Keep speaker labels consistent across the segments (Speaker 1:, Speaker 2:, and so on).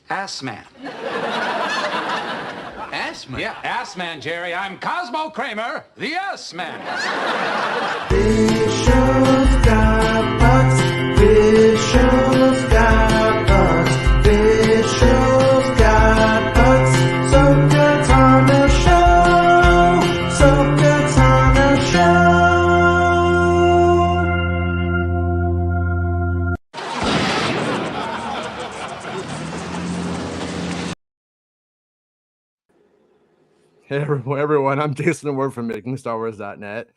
Speaker 1: Ass Man.
Speaker 2: Ass Man?
Speaker 1: Yeah, Ass Man, Jerry. I'm Cosmo Kramer, the Ass Man.
Speaker 3: Bishop's got butts. Bishop's got butts. Bishop's got butts. So good on the show. So good on the show.
Speaker 4: Hey everyone, I'm Jason Ward from MakingStarWars.net.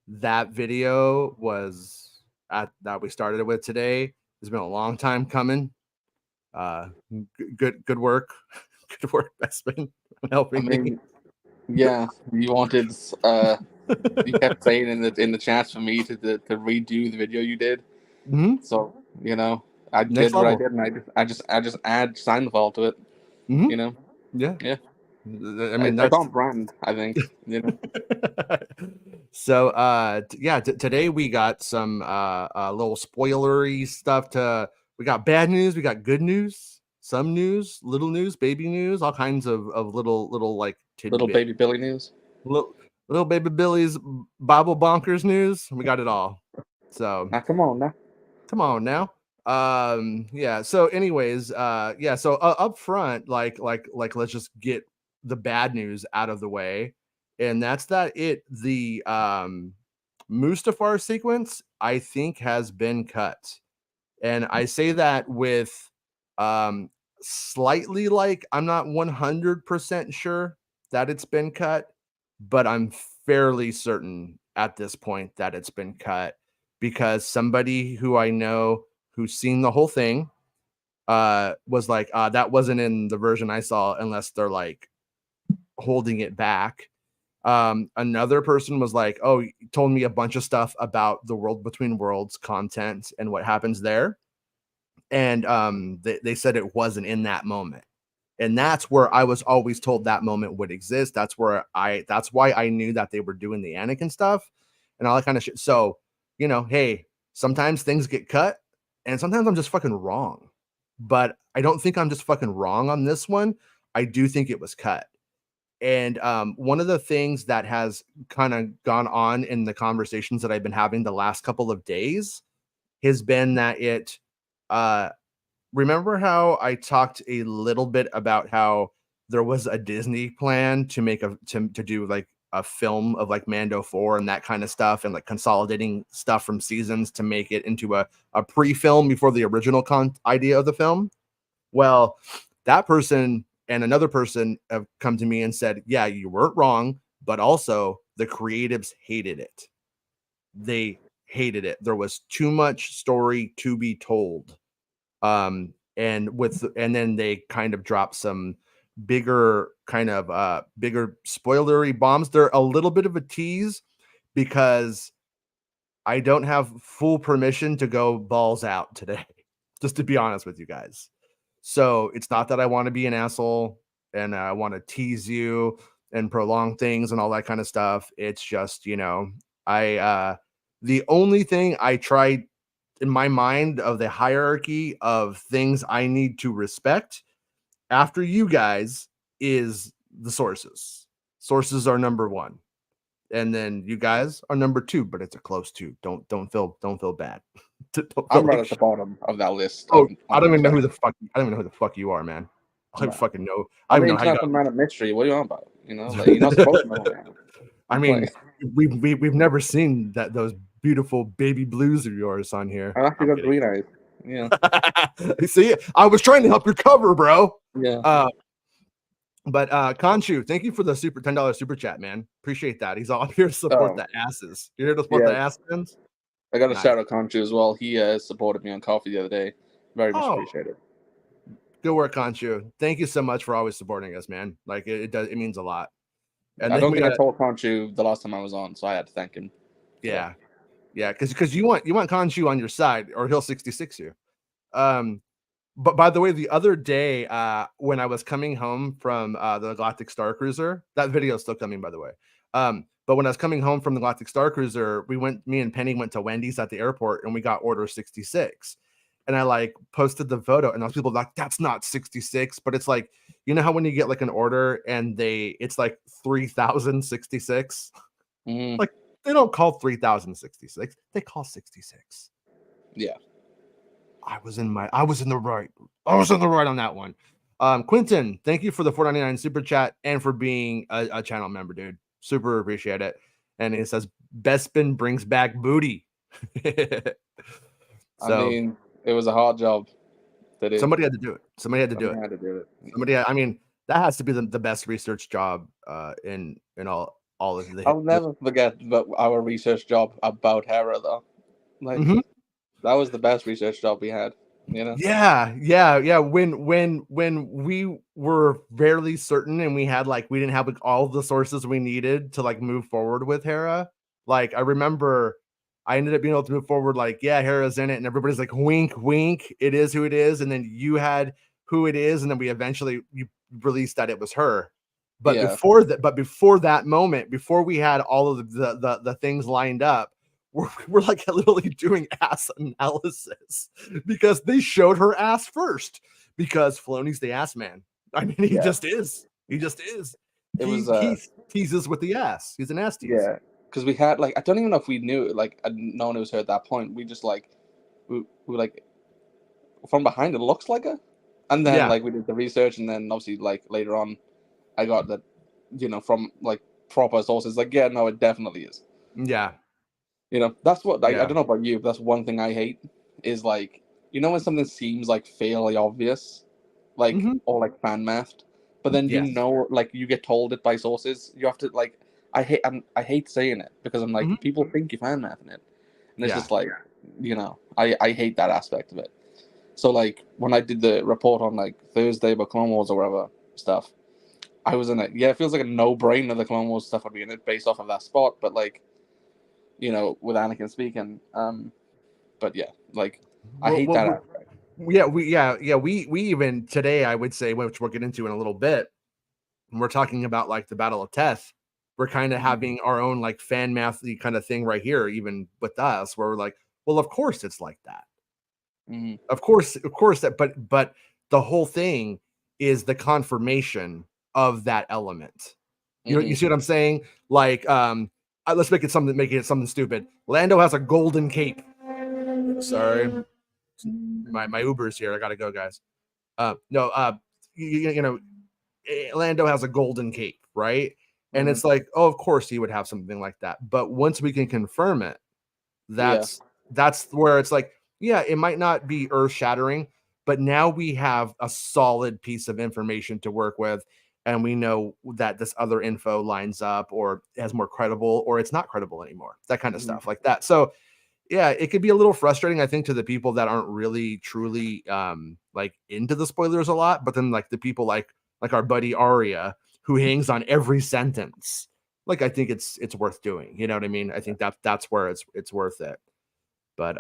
Speaker 4: That video was that we started with today. It's been a long time coming. Good work, good work, Bestman, helping me.
Speaker 5: Yeah, you wanted. You kept saying in the chats for me to redo the video you did.
Speaker 4: Mm-hmm.
Speaker 5: So I
Speaker 4: Next
Speaker 5: did what I
Speaker 4: level.
Speaker 5: did, and I just add Seinfeld to it.
Speaker 4: Mm-hmm.
Speaker 5: Yeah.
Speaker 4: I mean
Speaker 5: It's
Speaker 4: that's
Speaker 5: on brand, I think.
Speaker 4: So today we got some little spoilery stuff we got bad news, we got good news, some news, little news, baby news, all kinds of little like tidbit.
Speaker 5: Little baby Billy news.
Speaker 4: Little baby Billy's Bible bonkers news. We got it all. So
Speaker 5: Now come on now.
Speaker 4: Yeah, so anyways, so up front, like let's just get the bad news out of the way, and that's that the Mustafar sequence, I think, has been cut. And I say that with slightly, like, I'm not 100% sure that it's been cut, but I'm fairly certain at this point that it's been cut, because somebody who I know who's seen the whole thing was like, that wasn't in the version I saw unless they're like holding it back. Another person was like, oh, he told me a bunch of stuff about the World Between Worlds content and what happens there. And they said it wasn't in that moment. And that's where I was always told that moment would exist. That's why I knew that they were doing the Anakin stuff and all that kind of shit. So, hey, sometimes things get cut and sometimes I'm just fucking wrong. But I don't think I'm just fucking wrong on this one. I do think it was cut. And one of the things that has kind of gone on in the conversations that I've been having the last couple of days has been that remember how I talked a little bit about how there was a Disney plan to make to do like a film of like Mando 4 and that kind of stuff, and like consolidating stuff from seasons to make it into a pre-film before the original idea of the film? Well, that person and another person have come to me and said, yeah, you weren't wrong, but also the creatives hated it. They hated it. There was too much story to be told. And then they kind of dropped some bigger spoilery bombs. They're a little bit of a tease because I don't have full permission to go balls out today, just to be honest with you guys. So it's not that I want to be an asshole and I want to tease you and prolong things and all that kind of stuff. It's just, the only thing I tried in my mind of the hierarchy of things I need to respect after you guys is the sources. Sources are number one. And then you guys are number two, but it's a close two. Don't feel bad.
Speaker 5: I'm right at the bottom of that list.
Speaker 4: Oh, I don't even know who the fuck you are, man. I don't fucking know. I mean,
Speaker 5: it's not some man of mystery. What are you on about? You're not supposed to know, man.
Speaker 4: I mean, we've never seen those beautiful baby blues of yours on here.
Speaker 5: I actually got green eyes. Yeah.
Speaker 4: See, I was trying to help your cover, bro.
Speaker 5: Yeah.
Speaker 4: But Conchu, thank you for the $10 super chat, man. Appreciate that. He's all here to support the asses. You're here to support the asses.
Speaker 5: I got a shout out Conchu as well. He supported me on coffee the other day. Very much appreciated.
Speaker 4: Good work, Conchu. Thank you so much for always supporting us, man. Like it means a lot.
Speaker 5: And I don't think I told Conchu the last time I was on, so I had to thank him.
Speaker 4: Yeah, because you want Conchu on your side, or he'll 66 you. But by the way, the other day, when I was coming home from the Galactic Star Cruiser, that video is still coming, by the way. But when I was coming home from the Galactic Star Cruiser, me and Penny went to Wendy's at the airport, and we got order 66. and I like posted the photo, and those people like, that's not 66, but it's like, you know how when you get like an order and it's like 3066,
Speaker 5: Mhm.
Speaker 4: like they don't call 3066, they call 66.
Speaker 5: Yeah.
Speaker 4: I was in the right. I was in the right on that one. Quentin, thank you for the $4.99 super chat and for being a channel member, dude. Super appreciate it. And it says Bespin brings back booty.
Speaker 5: I
Speaker 4: So
Speaker 5: mean, it was a hard job to do.
Speaker 4: somebody had to do it. Somebody had to do it.
Speaker 5: Somebody had to do it.
Speaker 4: I mean, that has to be the best research job in all of the.
Speaker 5: I'll never forget our research job about Hera, though. Like,
Speaker 4: Mhm.
Speaker 5: that was the best research job we had. You know?
Speaker 4: Yeah. When we were fairly certain and we didn't have like all the sources we needed to like move forward with Hera. Like I remember I ended up being able to move forward, like, yeah, Hera's in it, and everybody's like, wink, wink, it is who it is. And then you had who it is, and then you released that it was her. But
Speaker 5: Yeah.
Speaker 4: before that moment, before we had all of the things lined up, we're like literally doing ass analysis because they showed her ass first, because Filoni's the ass man. I mean, he just is. He just is. He teases with the ass. He's an ass tease.
Speaker 5: Yeah, because we had like, I don't even know if we knew, like, no one was her at that point. We just like we like, from behind it looks like her, and then like we did the research, and then obviously like later on I got that, you know, from like proper sources, like, yeah, no, it definitely is.
Speaker 4: Yeah.
Speaker 5: You know, that's what I don't know about you, but that's one thing I hate is, like, you know, when something seems like fairly obvious, like, or like fan mathed, but then you know, like, you get told it by sources, you have to like, I hate saying it because I'm like, people think you fan mathing it, and it's just like, you know, I hate that aspect of it. So like when I did the report on like Thursday about Clone Wars or whatever stuff, I was in it. Yeah, it feels like a no-brainer the Clone Wars stuff would be in it based off of that spot, but like, you know, with Anakin speaking. But yeah, like, I hate that aspect.
Speaker 4: We even today, I would say, which we'll get into in a little bit, when we're talking about like the Battle of Teth, we're kind of having our own like fan mathy kind of thing right here, even with us, where we're like, well, of course it's like that. Of course that, but the whole thing is the confirmation of that element. You know, you see what I'm saying? Like, let's make it something stupid. Lando has a golden cape. Sorry, my Uber's here. I gotta go, guys. You know, Lando has a golden cape, right? And it's like, oh, of course he would have something like that. But once we can confirm it, that's where it's like, yeah, it might not be earth shattering, but now we have a solid piece of information to work with, and we know that this other info lines up or has more credible, or it's not credible anymore. That kind of stuff like that. So yeah, it could be a little frustrating, I think, to the people that aren't really truly like into the spoilers a lot, but then like the people like our buddy Arya, who hangs on every sentence, like, I think it's worth doing. You know what I mean? I think that's where it's worth it. But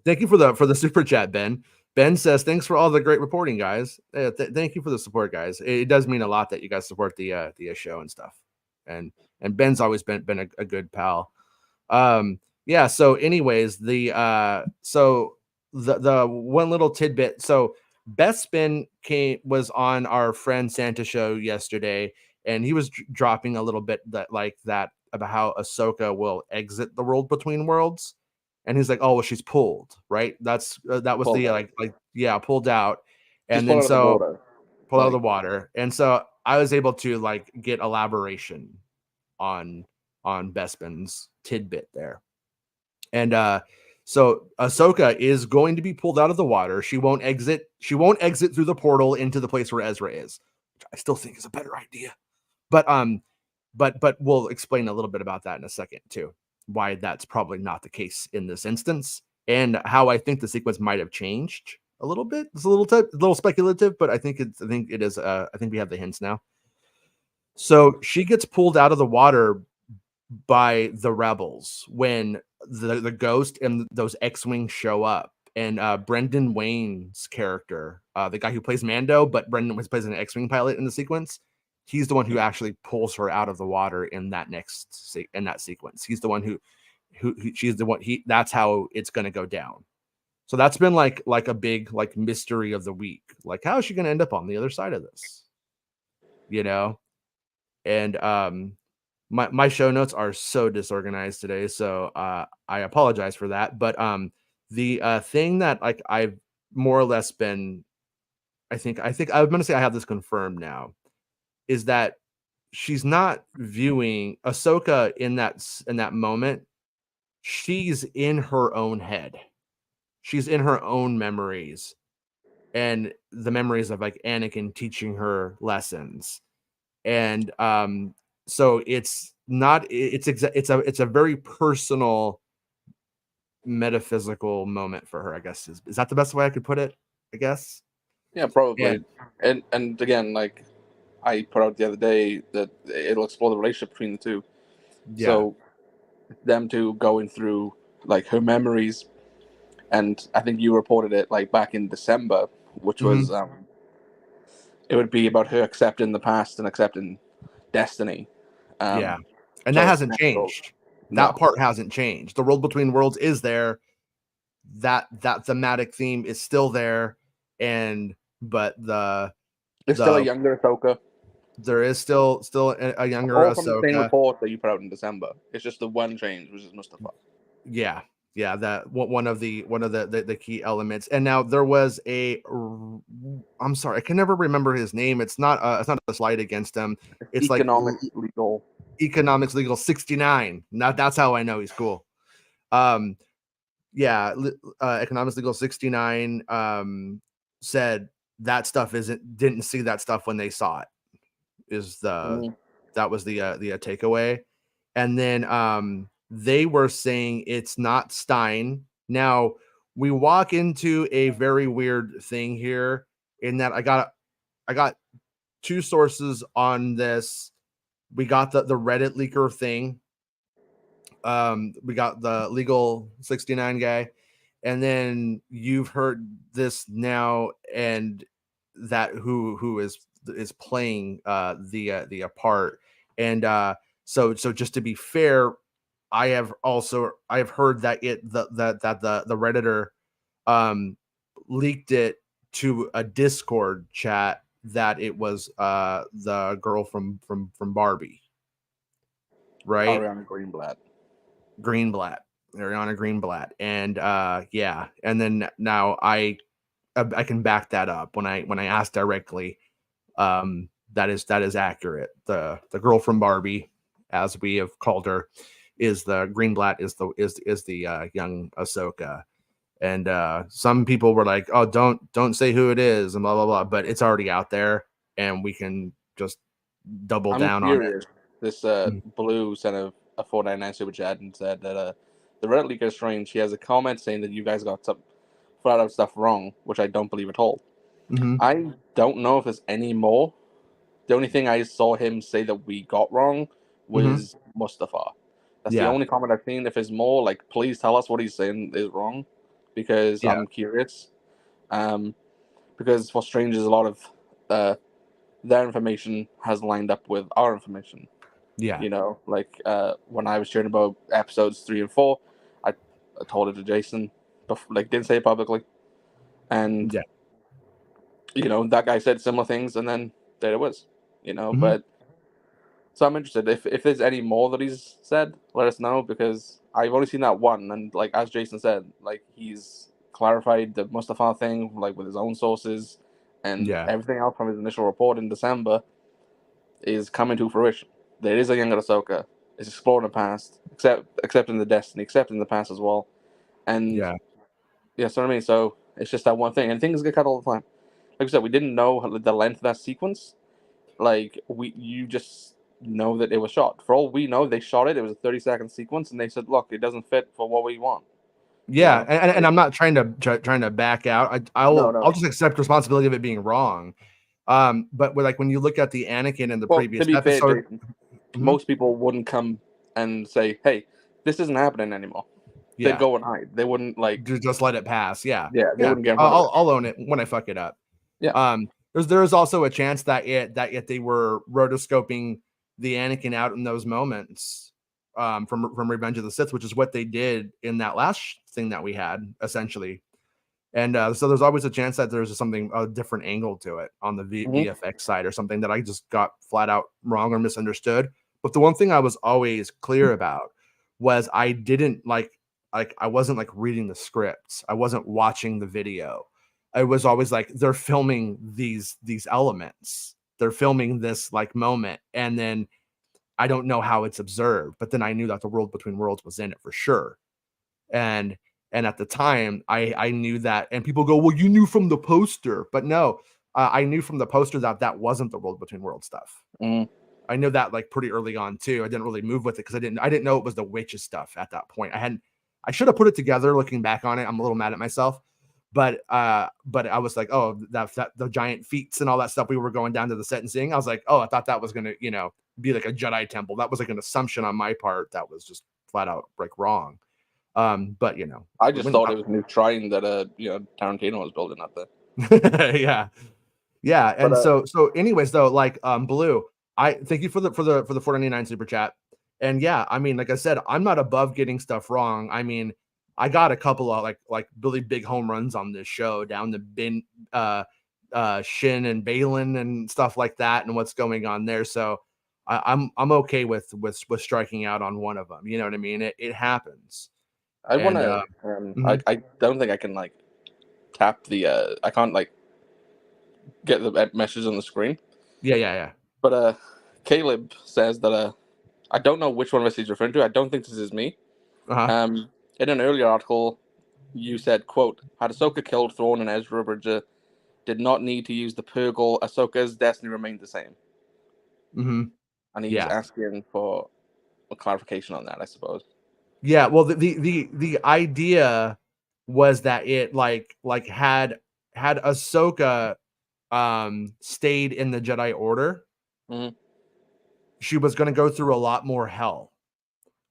Speaker 4: thank you for the super chat, Ben. Ben says, thanks for all the great reporting, guys. Thank you for the support, guys. It does mean a lot that you guys support the show and stuff. And Ben's always been a good pal. Yeah, so anyways, the one little tidbit. So Bespin was on our friend Santa show yesterday, and he was dropping a little bit that about how Ahsoka will exit the world between worlds. And he's like, oh, well, she's pulled, right? That was pulled the pulled out. And then so pulled out of the water. And so I was able to like get elaboration on Bespin's tidbit there. And so Ahsoka is going to be pulled out of the water. She won't exit through the portal into the place where Ezra is, which I still think is a better idea. But we'll explain a little bit about that in a second too, why that's probably not the case in this instance, and how I think the sequence might have changed a little bit. It's a little speculative, but I think it is. I think we have the hints now. So she gets pulled out of the water by the rebels when the ghost and those X-Wings show up, and Brendan Wayne's character, the guy who plays Mando, but Brendan plays an X-Wing pilot in the sequence. He's the one who actually pulls her out of the water in that sequence. He's the one who she's the one. That's how it's going to go down. So that's been like a big like mystery of the week. Like, how is she going to end up on the other side of this? And my show notes are so disorganized today, so I apologize for that. But the thing that like I've more or less been, I think I'm going to say I have this confirmed now, is that she's not viewing Ahsoka in that moment. She's in her own head. She's in her own memories, and the memories of like Anakin teaching her lessons. And so it's not it's a very personal metaphysical moment for her, I guess. Is that the best way I could put it? I guess.
Speaker 5: Yeah, probably. And again, like I put out the other day that it'll explore the relationship between the two.
Speaker 4: Yeah.
Speaker 5: So them two going through like her memories, and I think you reported it like back in December, which was it would be about her accepting the past and accepting destiny.
Speaker 4: Yeah. And
Speaker 5: so
Speaker 4: that
Speaker 5: it's
Speaker 4: hasn't
Speaker 5: natural.
Speaker 4: changed.
Speaker 5: No.
Speaker 4: That part hasn't changed. The world between worlds is there. That thematic theme is still there, but
Speaker 5: It's still a younger Ahsoka.
Speaker 4: There is still a younger
Speaker 5: all from the same
Speaker 4: Ahsoka.
Speaker 5: report that you put out in December. It's just the one change, which is Mustafar.
Speaker 4: Yeah, that one of the key elements. And now there was I'm sorry, I can never remember his name. It's not a slight against him. It's
Speaker 5: Economics
Speaker 4: Legal 69. Now that's how I know he's cool. Economics Legal 69 said that stuff didn't see that stuff when they saw it. That was the takeaway. And then they were saying it's not Stein. Now we walk into a very weird thing here in that I got two sources on this. We got the Reddit leaker thing. We got the Legal 69 guy, and then you've heard this now, and that who is playing the part. And so just to be fair, I have heard that the Redditor leaked it to a Discord chat that it was the girl from Barbie, right?
Speaker 5: Ariana
Speaker 4: Ariana Greenblatt. And and then now I can back that up when I asked directly. That is accurate. The girl from Barbie, as we have called her, is the Greenblatt is the young Ahsoka. And some people were like, "Oh, don't say who it is," and blah blah blah. But it's already out there, and we can just double down on it.
Speaker 5: This Blue sent a 499 super chat and said that the Reddit leaker is strange. She has a comment saying that you guys got some flat out stuff wrong, which I don't believe at all. I don't know if there's any more. The only thing I saw him say that we got wrong was Mustafar. That's the only comment I've seen. If there's more, like, please tell us what he's saying is wrong, because I'm curious. Because what's strange is a lot of their information has lined up with our information.
Speaker 4: Yeah.
Speaker 5: You know, like when I was sharing about episodes 3 and 4, I told it to Jason, but like didn't say it publicly. And you know, that guy said similar things, and then there it was. You know, but so I'm interested. If there's any more that he's said, let us know, because I've only seen that one, and like as Jason said, like he's clarified the Mustafar thing like with his own sources, and everything else from his initial report in December is coming to fruition. There is a younger Ahsoka. It's exploring the past, accepting the destiny, accepting the past as well, and so what I mean. So it's just that one thing, and things get cut all the time. Like I said, we didn't know the length of that sequence. Like you just know that it was shot. For all we know, they shot it. It was a 30-second sequence, and they said, "Look, it doesn't fit for what we want."
Speaker 4: Yeah, you know? and I'm not trying to back out. I'll just accept responsibility of it being wrong. But when you look at the Anakin in the previous episode,
Speaker 5: fair, Jason, most people wouldn't come and say, "Hey, this isn't happening anymore." They'd go and hide. They wouldn't
Speaker 4: just let it pass. Yeah,
Speaker 5: they wouldn't get.
Speaker 4: I'll own it when I fuck it up.
Speaker 5: Yeah.
Speaker 4: There's also a chance that they were rotoscoping the Anakin out in those moments from Revenge of the Sith, which is what they did in that last thing that we had, essentially. And so there's always a chance that there's a different angle to it on the VFX side or something that I just got flat out wrong or misunderstood. But the one thing I was always clear about was I didn't I wasn't like reading the scripts. I wasn't watching the video. I was always like, they're filming these elements. They're filming this like moment. And then I don't know how it's observed, but then I knew that the World Between Worlds was in it for sure. And at the time I knew that, and people go, well, you knew from the poster, but no, I knew from the poster that wasn't the World Between Worlds stuff. I know that like pretty early on too. I didn't really move with it because I didn't know it was the witches stuff at that point. I should have put it together. Looking back on it, I'm a little mad at myself, but I was like, oh, that the giant feats and all that stuff we were going down to the set and seeing. I was like, oh, I thought that was gonna be like a Jedi temple. That was like an assumption on my part that was just flat out like wrong. But
Speaker 5: I just thought it was a new shrine that Tarantino was building up there.
Speaker 4: yeah. And so anyways though, like Blue, I thank you for the $4.99 super chat. And yeah, I mean, like I said, I'm not above getting stuff wrong. I mean, I got a couple of like really big home runs on this show down to Shin and Balin and stuff like that and what's going on there. So I'm okay with striking out on one of them. You know what I mean? It happens.
Speaker 5: I want to. I don't think I can like tap the. I can't like get the message on the screen.
Speaker 4: Yeah.
Speaker 5: But Caleb says that I don't know which one of us he's referring to. I don't think this is me. In an earlier article, you said, "quote Had Ahsoka killed Thrawn and Ezra Bridger, did not need to use the Purgle. Ahsoka's destiny remained the same." And he's asking for a clarification on that, I suppose.
Speaker 4: Yeah, well, the idea was that it like had Ahsoka stayed in the Jedi Order, she was going to go through a lot more hell,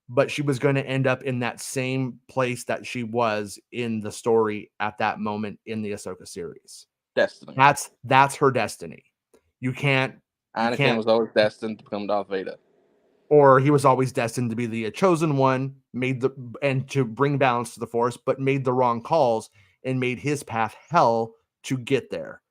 Speaker 4: but she was going to end up in that same place that she was in the story at that moment in the Ahsoka series.
Speaker 5: Destiny.
Speaker 4: That's her destiny. Anakin
Speaker 5: was always destined to become Darth Vader.
Speaker 4: Or he was always destined to be the chosen one, and to bring balance to the Force, but made the wrong calls and made his path hell to get there.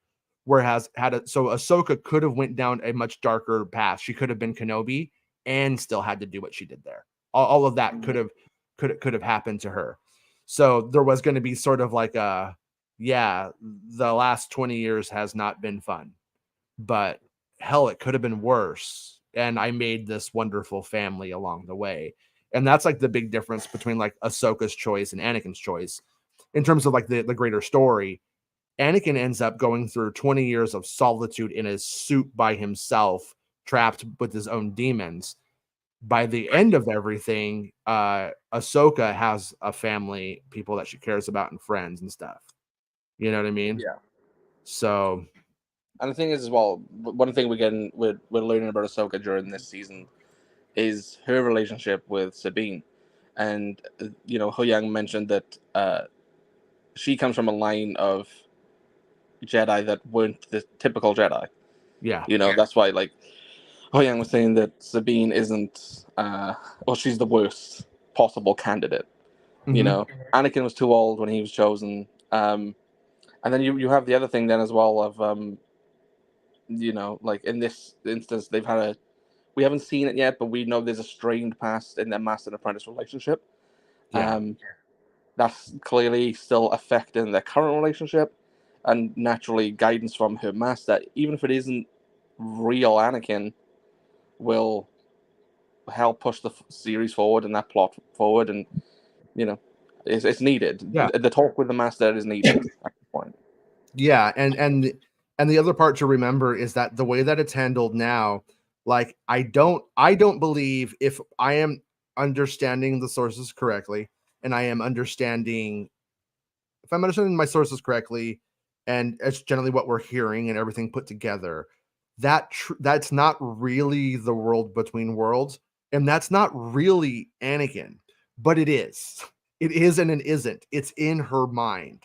Speaker 4: Whereas so Ahsoka could have went down a much darker path. She could have been Kenobi and still had to do what she did there. All of that could have happened to her. So there was going to be sort of like the last 20 years has not been fun, but hell, it could have been worse. And I made this wonderful family along the way. And that's like the big difference between like Ahsoka's choice and Anakin's choice in terms of like the greater story. Anakin ends up going through 20 years of solitude in his suit by himself, trapped with his own demons. By the end of everything, Ahsoka has a family, people that she cares about and friends and stuff. You know what I mean?
Speaker 5: Yeah.
Speaker 4: So...
Speaker 5: And the thing is, as well, one thing we're learning about Ahsoka during this season is her relationship with Sabine. And, Huyang mentioned that she comes from a line of Jedi that weren't the typical Jedi.
Speaker 4: Yeah.
Speaker 5: That's why, like, Huyang was saying that Sabine isn't, she's the worst possible candidate. Anakin was too old when he was chosen. And then you have the other thing then as well of... like in this instance, we haven't seen it yet, but we know there's a strained past in their master and apprentice relationship. That's clearly still affecting their current relationship, and naturally guidance from her master, even if it isn't real Anakin, will help push the series forward and that plot forward, and it's needed. The talk with the master is needed at this point.
Speaker 4: And the other part to remember is that the way that it's handled now, like I don't believe, if I am understanding the sources correctly, and I am understanding my sources correctly, and it's generally what we're hearing and everything put together, that's not really the World Between Worlds, and that's not really Anakin, but it is and it isn't. It's in her mind.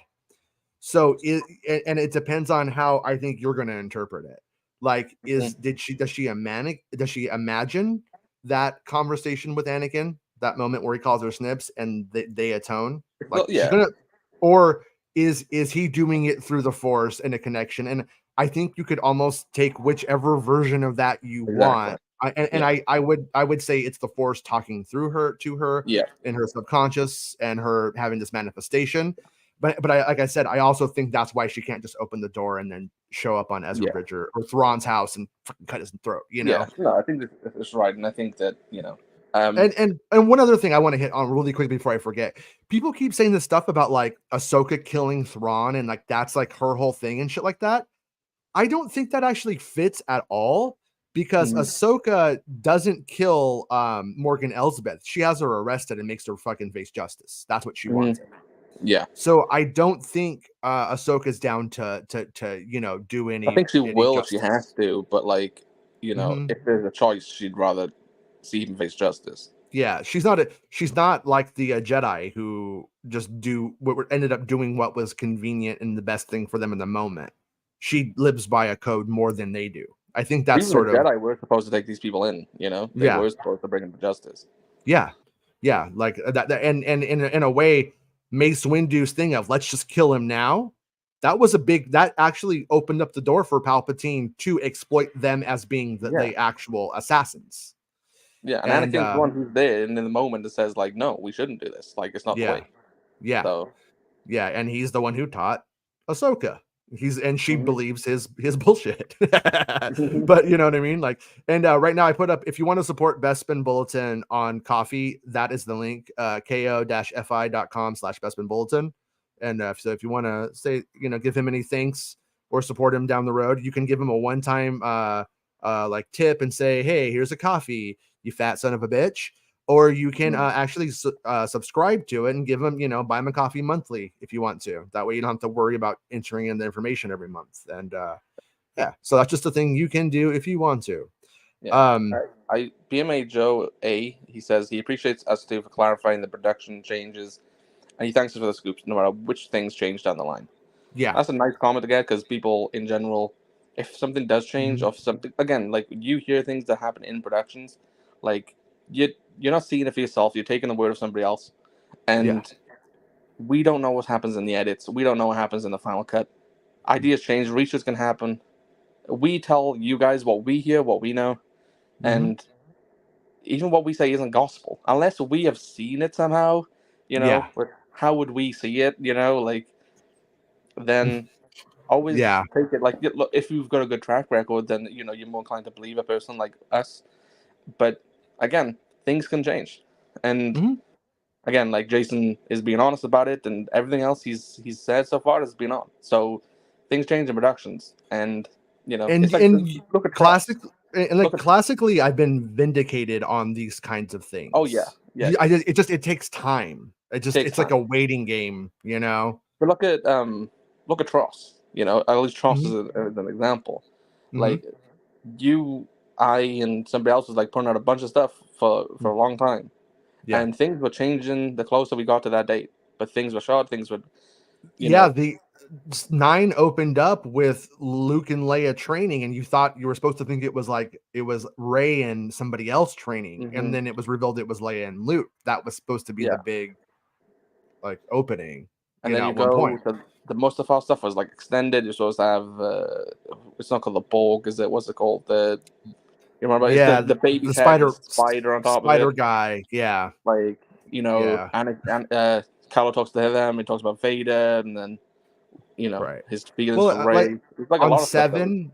Speaker 4: So it depends on how I think you're going to interpret it. Like, does she imagine that conversation with Anakin, that moment where he calls her Snips and they atone? Like,
Speaker 5: yeah.
Speaker 4: Or is he doing it through the Force and a connection? And I think you could almost take whichever version of that you want. I would say it's the Force talking through her to her in her subconscious and her having this manifestation. But I, like I said, I also think that's why she can't just open the door and then show up on Ezra Bridger or Thrawn's house and fucking cut his throat. You know?
Speaker 5: Yeah, no, I think it's right, and I think that
Speaker 4: and one other thing I want to hit on really quick before I forget. People keep saying this stuff about like Ahsoka killing Thrawn and like that's like her whole thing and shit like that. I don't think that actually fits at all because Ahsoka doesn't kill Morgan Elsbeth. She has her arrested and makes her fucking face justice. That's what she wanted.
Speaker 5: Yeah.
Speaker 4: So I don't think Ahsoka's down to do any.
Speaker 5: I think she will if she has to, but like if there's a choice, she'd rather see him face justice.
Speaker 4: Yeah, she's not like the Jedi who just ended up doing what was convenient and the best thing for them in the moment. She lives by a code more than they do. I think that's
Speaker 5: even
Speaker 4: sort of
Speaker 5: Jedi were supposed to take these people in. They were supposed to bring them to justice.
Speaker 4: Yeah, like that, and in a way, Mace Windu's thing of let's just kill him now. That actually opened up the door for Palpatine to exploit them as being the actual assassins.
Speaker 5: Yeah, and Anakin's the one who's there and in the moment that says like, no, we shouldn't do this. Like, it's not the way.
Speaker 4: Yeah. So, and he's the one who taught Ahsoka. She believes his bullshit. But you know what I mean? Like, and right now I put up, if you want to support Bespin Bulletin on Coffee, that is the link, ko-fi.com/Bespin Bulletin. And so if you want to say, give him any thanks or support him down the road, you can give him a one-time like tip and say, hey, here's a coffee, you fat son of a bitch. Or you can actually subscribe to it and give them, buy them a coffee monthly if you want to. That way you don't have to worry about entering in the information every month. And so that's just a thing you can do if you want to.
Speaker 5: Yeah. BMA Joe A, he says he appreciates us too for clarifying the production changes, and he thanks us for the scoops, no matter which things change down the line.
Speaker 4: Yeah,
Speaker 5: that's a nice comment to get because people in general, if something does change or something, again, like you hear things that happen in productions, like you're not seeing it for yourself. You're taking the word of somebody else, and we don't know what happens in the edits. We don't know what happens in the final cut. Ideas change. Research can happen. We tell you guys what we hear, what we know, and even what we say isn't gospel unless we have seen it somehow. How would we see it? Then always take it. Like, look, if you've got a good track record, then you're more inclined to believe a person like us. But again, things can change, and again, like Jason is being honest about it, and everything else he's said so far has been on. So things change in productions, and it's like, look at
Speaker 4: classically, I've been vindicated on these kinds of things.
Speaker 5: Oh yeah.
Speaker 4: It takes time. It's like a waiting game,
Speaker 5: But look at Tross. At least Tross is an example. Like I and somebody else was like putting out a bunch of stuff for a long time. Yeah. And things were changing the closer we got to that date. But things were short, things would
Speaker 4: the 9 opened up with Luke and Leia training, and you thought you were supposed to think it was Rey and somebody else training, and then it was revealed it was Leia and Luke. That was supposed to be the big opening.
Speaker 5: And then you go to the Mustafar stuff was like extended. You're supposed to have it's not called the Borg, is it? What's it called? You remember?
Speaker 4: Yeah,
Speaker 5: the baby
Speaker 4: spider
Speaker 5: on top
Speaker 4: spider
Speaker 5: of it.
Speaker 4: guy. Yeah,
Speaker 5: like and Kylo talks to them. He talks about Vader, and then his feelings for Rey.
Speaker 4: Like on 7,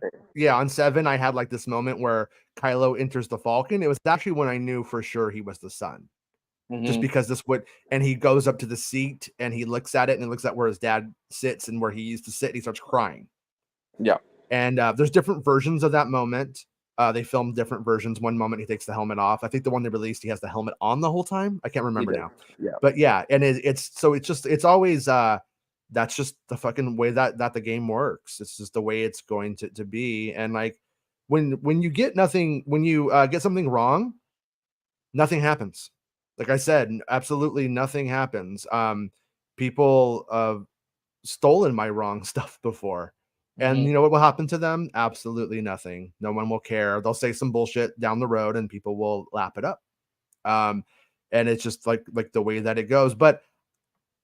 Speaker 4: on 7, I had like this moment where Kylo enters the Falcon. It was actually when I knew for sure he was the son. Just because and he goes up to the seat and he looks at it and he looks at where his dad sits and where he used to sit and he starts crying.
Speaker 5: Yeah.
Speaker 4: And there's different versions of that moment. They filmed different versions. One moment he takes the helmet off. I think the one they released, he has the helmet on the whole time. I can't remember now.
Speaker 5: Yeah.
Speaker 4: But and it's always that's just the fucking way that the game works. It's just the way it's going to be. And like when you get nothing, when you get something wrong, nothing happens. Like I said, absolutely nothing happens. People have stolen my wrong stuff before. And you know what will happen to them? Absolutely nothing. No one will care. They'll say some bullshit down the road and people will lap it up. And it's just like the way that it goes. But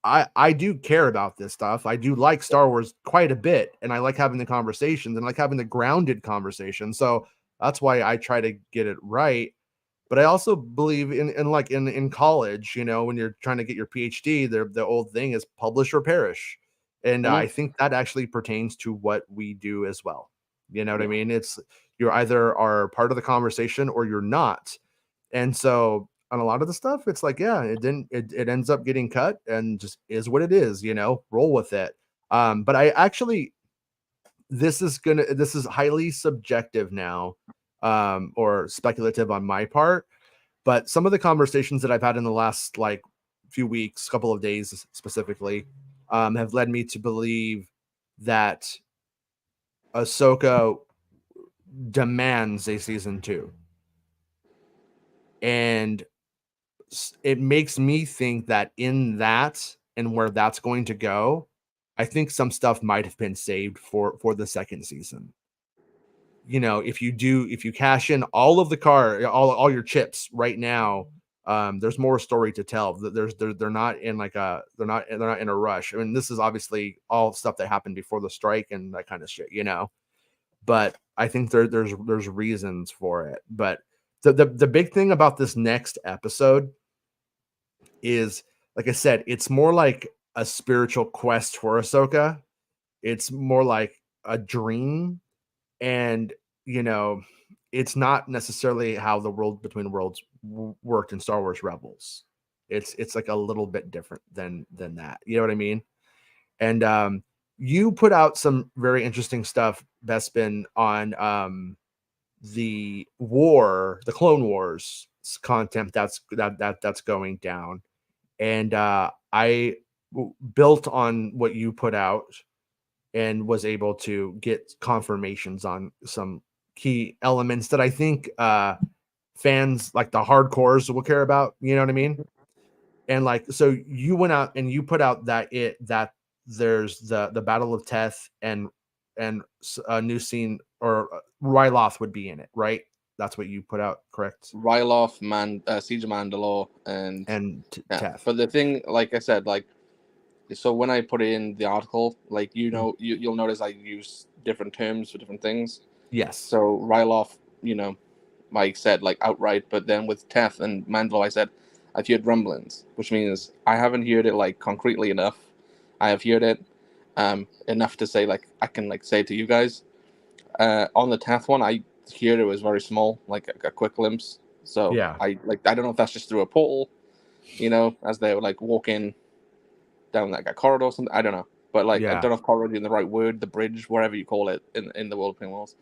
Speaker 4: I do care about this stuff. I do like Star Wars quite a bit, and I like having the conversations and I like having the grounded conversation. So that's why I try to get it right. But I also believe in college, when you're trying to get your PhD, the old thing is publish or perish. And I think that actually pertains to what we do as well. You know what I mean? It's you're either are part of the conversation or you're not. And so on a lot of the stuff, it's like, yeah, it ends up getting cut and just is what it is, roll with it. But I actually, this is highly subjective now, or speculative on my part. But some of the conversations that I've had in the last few weeks, couple of days specifically, have led me to believe that Ahsoka demands a season 2. And it makes me think that in that and where that's going to go, I think some stuff might have been saved for the second season. If you cash in all of all your chips right now, there's more story to tell. They're not in they're not in a rush. I mean, this is obviously all stuff that happened before the strike and that kind of shit, but I think there's reasons for it. But the big thing about this next episode is, like I said, it's more like a spiritual quest for Ahsoka. It's more like a dream, and it's not necessarily how the world between worlds worked in Star Wars Rebels. It's like a little bit different than that. You know what I mean? And you put out some very interesting stuff, Bespin, on the Clone Wars content that's going down. And I built on what you put out and was able to get confirmations on some key elements that I think fans like the hardcores will care about. You know what I mean? And so you went out and you put out that there's the Battle of Teth and a new scene, or Ryloth would be in it, right? That's what you put out, correct?
Speaker 5: Ryloth, Siege of Mandalore, and
Speaker 4: Teth.
Speaker 5: But the thing, like I said, so when I put it in the article, you'll notice I use different terms for different things.
Speaker 4: Yes.
Speaker 5: So Ryloth, Mike said outright, but then with Teth and Mandalore, I said I've heard rumblings, which means I haven't heard it concretely enough. I have heard it enough to say I can say to you guys. On the Teth one, I heard it was very small, a quick glimpse. So
Speaker 4: yeah,
Speaker 5: I don't know if that's just through a portal, as they were walking down a corridor or something. I don't know, but I don't know if corridor is the right word, the bridge, whatever you call it in the world of Clone Wars.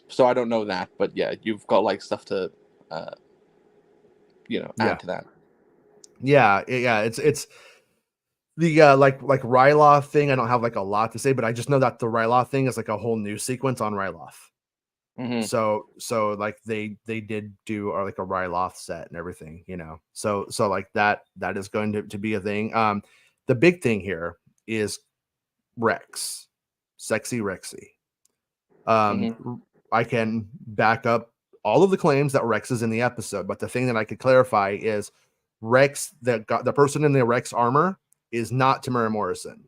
Speaker 5: So I don't know that, but yeah, you've got stuff to add to that.
Speaker 4: Yeah, it's the like Ryloth thing. I don't have a lot to say, but I just know that the Ryloth thing is a whole new sequence on Ryloth.
Speaker 5: Mm-hmm.
Speaker 4: So they did do a Ryloth set and everything, So that is going to be a thing. The big thing here is Rex, sexy Rexy. I can back up all of the claims that Rex is in the episode, but the thing that I could clarify is Rex, the person in the Rex armor, is not Tamara Morrison,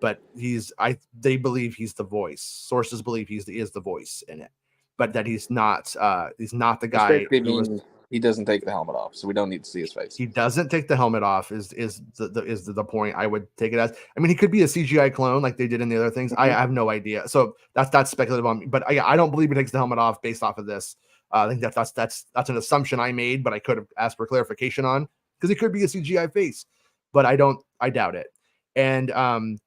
Speaker 4: but they believe he's the voice. Sources believe he is the voice in it, but that he's not the guy who
Speaker 5: he doesn't take the helmet off, so we don't need to see his face.
Speaker 4: He doesn't take the helmet off is the point I would take it as. I mean, he could be a CGI clone like they did in the other things. I have no idea. So that's speculative on me, but I don't believe he takes the helmet off based off of this. I think that's an assumption I made, but I could have asked for clarification on, because it could be a CGI face, but I doubt it. And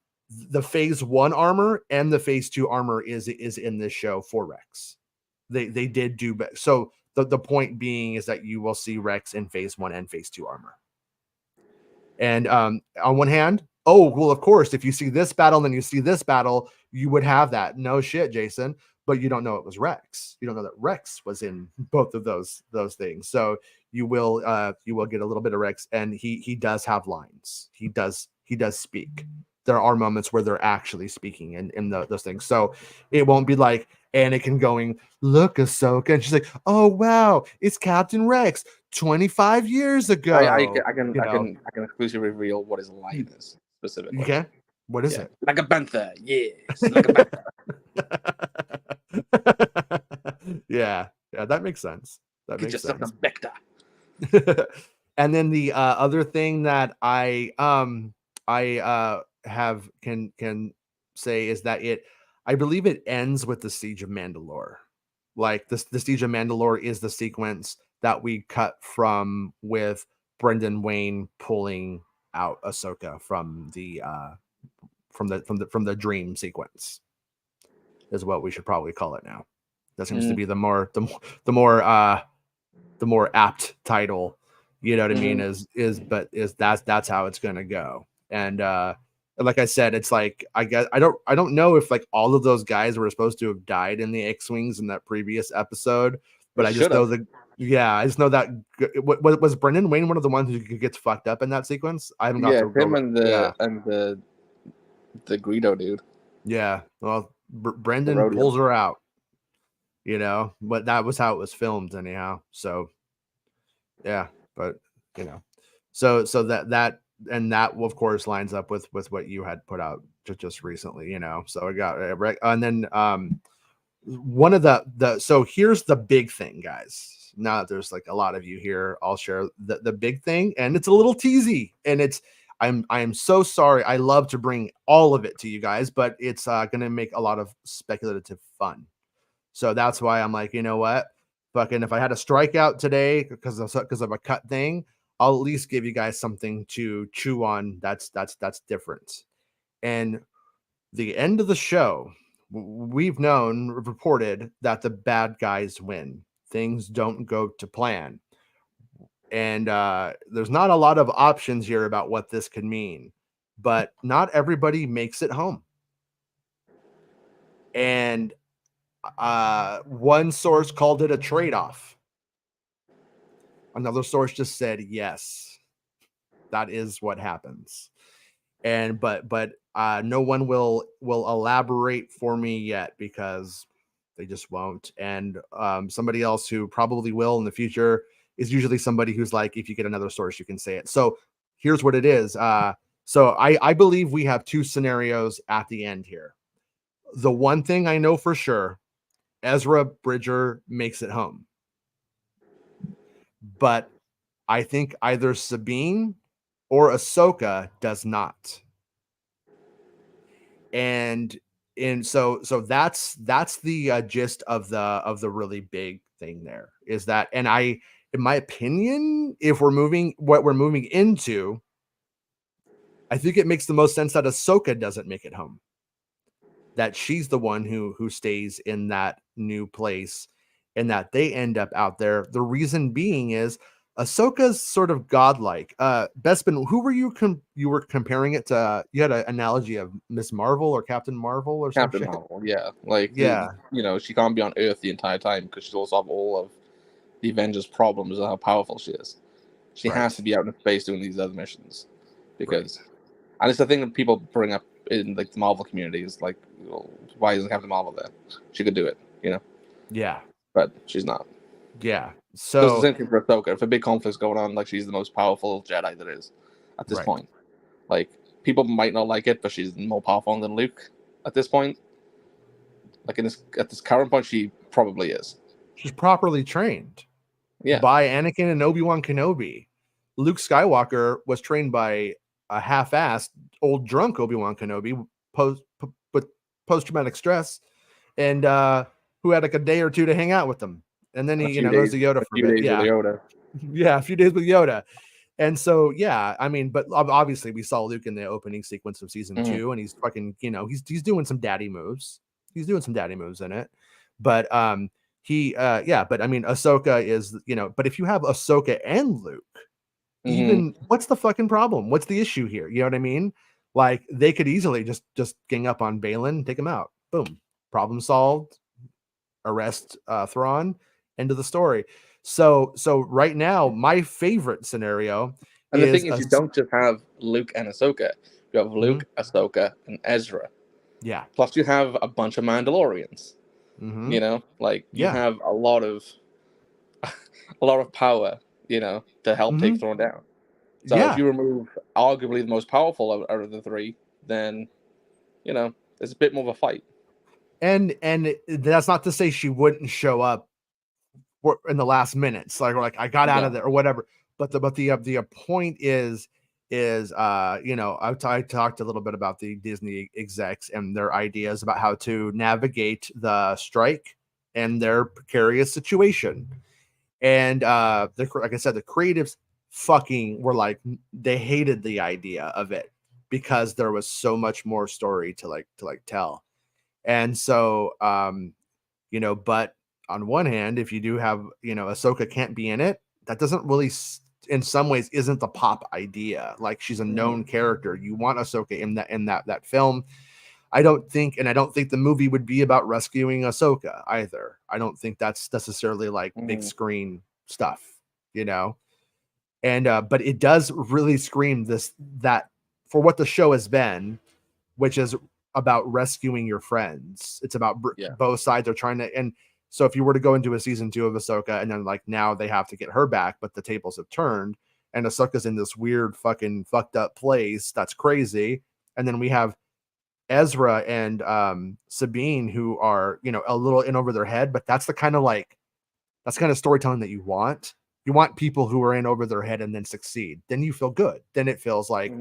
Speaker 4: the Phase 1 armor and the Phase 2 armor is in this show for Rex. They did do better. So the point being is that you will see Rex in Phase 1 and Phase 2 armor. And on one hand, of course, if you see this battle and then you see this battle, you would have that. No shit, Jason. But you don't know it was Rex. You don't know that Rex was in both of those things. So you will get a little bit of Rex, and he does have lines. He does speak. there are moments where they're actually speaking in those things. So it won't be like Anakin going, "Look, Ahsoka," and she's like, "Oh wow, it's Captain Rex 25 years ago."
Speaker 5: I can exclusively reveal what his line is specifically.
Speaker 4: You can? What is it?
Speaker 5: Like a panther, yes, like a panther.
Speaker 4: Yeah, that makes sense. That
Speaker 5: Get
Speaker 4: makes
Speaker 5: yourself
Speaker 4: sense.
Speaker 5: a Becta.
Speaker 4: And then the other thing that I have can say is that I believe it ends with the Siege of Mandalore. Like the Siege of Mandalore is the sequence that we cut from with Brendan Wayne pulling out Ahsoka from the dream sequence, is what we should probably call it now. That seems to be the more apt title. You know what I mean? That's how it's gonna go. And like I said, it's like I don't know if like all of those guys were supposed to have died in the X-Wings in that previous episode, but I just know I just know that was Brendan Wayne one of the ones who gets fucked up in that sequence. I haven't got to
Speaker 5: him and the Greedo dude.
Speaker 4: Yeah, well, Brendan pulls her out, you know, but that was how it was filmed anyhow. So yeah, but you know, so that of course lines up with what you had put out just recently, you know. So I got and then one of the so here's the big thing, guys. Now that there's like a lot of you here, I'll share the big thing, and it's a little teasy, and it's I'm so sorry. I love to bring all of it to you guys, but it's gonna make a lot of speculative fun. So that's why I'm like, you know what? Fucking if I had a strikeout today because of a cut thing, I'll at least give you guys something to chew on. That's different. And the end of the show, we've reported that the bad guys win. Things don't go to plan. And there's not a lot of options here about what this could mean, but not everybody makes it home. And one source called it a trade-off. Another source just said, yes, that is what happens. And but no one will elaborate for me yet because they just won't. And somebody else who probably will in the future is usually somebody who's like, if you get another source, you can say it. So here's what it is. So I believe we have two scenarios at the end here. The one thing I know for sure, Ezra Bridger makes it home. But I think either Sabine or Ahsoka does not. And so that's the gist of the really big thing there is that, and in my opinion, if we're moving into, I think it makes the most sense that Ahsoka doesn't make it home. That she's the one who stays in that new place and that they end up out there. The reason being is Ahsoka's sort of godlike. Bespin, who were you you were comparing it to? You had an analogy of Miss Marvel or Captain Marvel or something.
Speaker 5: Captain Marvel, yeah. Like, yeah, you know, she can't be on Earth the entire time because she'll solve all of the Avengers' problems of how powerful she is. She has to be out in space doing these other missions because, and it's the thing that people bring up in like the Marvel community is like, well, why isn't Captain Marvel there? She could do it, you know.
Speaker 4: Yeah,
Speaker 5: but she's not.
Speaker 4: Yeah. So
Speaker 5: it's the same thing for Ahsoka. If a big conflict's going on, like she's the most powerful Jedi there is at this point. Like people might not like it, but she's more powerful than Luke at this point. Like at this current point, she probably is.
Speaker 4: She's properly trained. By Anakin and Obi-Wan Kenobi. Luke Skywalker was trained by a half-assed old drunk Obi-Wan Kenobi with post-traumatic stress, and who had like a day or two to hang out with them. And then he, goes to Yoda for a bit. Yeah, a few days with Yoda. And so, yeah, I mean, but obviously we saw Luke in the opening sequence of season 2, and he's fucking, he's doing some daddy moves. He's doing some daddy moves in it. But but I mean, Ahsoka is, but if you have Ahsoka and Luke, even what's the fucking problem? What's the issue here? You know what I mean? Like they could easily just gang up on Balin, take him out. Boom. Problem solved. Arrest Thrawn. End of the story. So right now, my favorite scenario
Speaker 5: And the thing is, you don't just have Luke and Ahsoka. You have Luke, Ahsoka, and Ezra.
Speaker 4: Yeah.
Speaker 5: Plus, you have a bunch of Mandalorians.
Speaker 4: Mm-hmm.
Speaker 5: You know, like you have a lot of power. You know, to help take Thrawn down. So if you remove arguably the most powerful out of the three, then you know it's a bit more of a fight.
Speaker 4: And that's not to say she wouldn't show up in the last minutes, like I got out of there or whatever. But the point is you know, I talked a little bit about the Disney execs and their ideas about how to navigate the strike and their precarious situation. And like I said, the creatives fucking were like, they hated the idea of it because there was so much more story to tell. And so you know, but on one hand, if you do have, you know, Ahsoka can't be in it, that doesn't really in some ways isn't the pop idea. Like, she's a known character. You want Ahsoka in that film. I don't think the movie would be about rescuing Ahsoka either. I don't think that's necessarily like big screen stuff, you know. And but it does really scream that for what the show has been, which is about rescuing your friends. It's about both sides are trying to. And so if you were to go into a season 2 of Ahsoka and then like now they have to get her back, but the tables have turned and Ahsoka's in this weird fucking fucked up place that's crazy, and then we have Ezra and Sabine, who are, you know, a little in over their head, but that's the kind of storytelling that you want. You want people who are in over their head and then succeed. Then you feel good. Then it feels like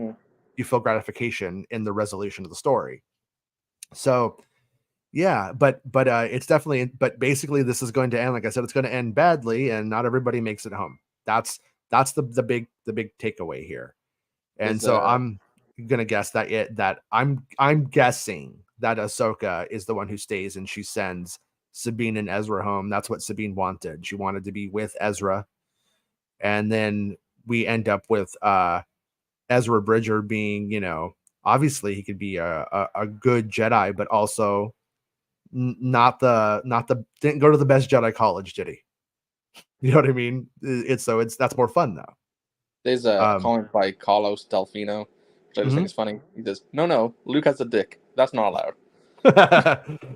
Speaker 4: you feel gratification in the resolution of the story. So yeah, but it's definitely, but basically this is going to end, like I said, it's going to end badly and not everybody makes it home. That's the big takeaway here. And so I'm gonna guess that I'm guessing that Ahsoka is the one who stays and she sends Sabine and Ezra home. That's what Sabine wanted. She wanted to be with Ezra. And then we end up with Ezra Bridger being, you know, obviously he could be a good Jedi, but also not the didn't go to the best Jedi college, did he? You know what I mean? That's more fun though.
Speaker 5: There's a comment by Carlos Delfino, which I just think is funny. He says, "No, Luke has a dick. That's not allowed."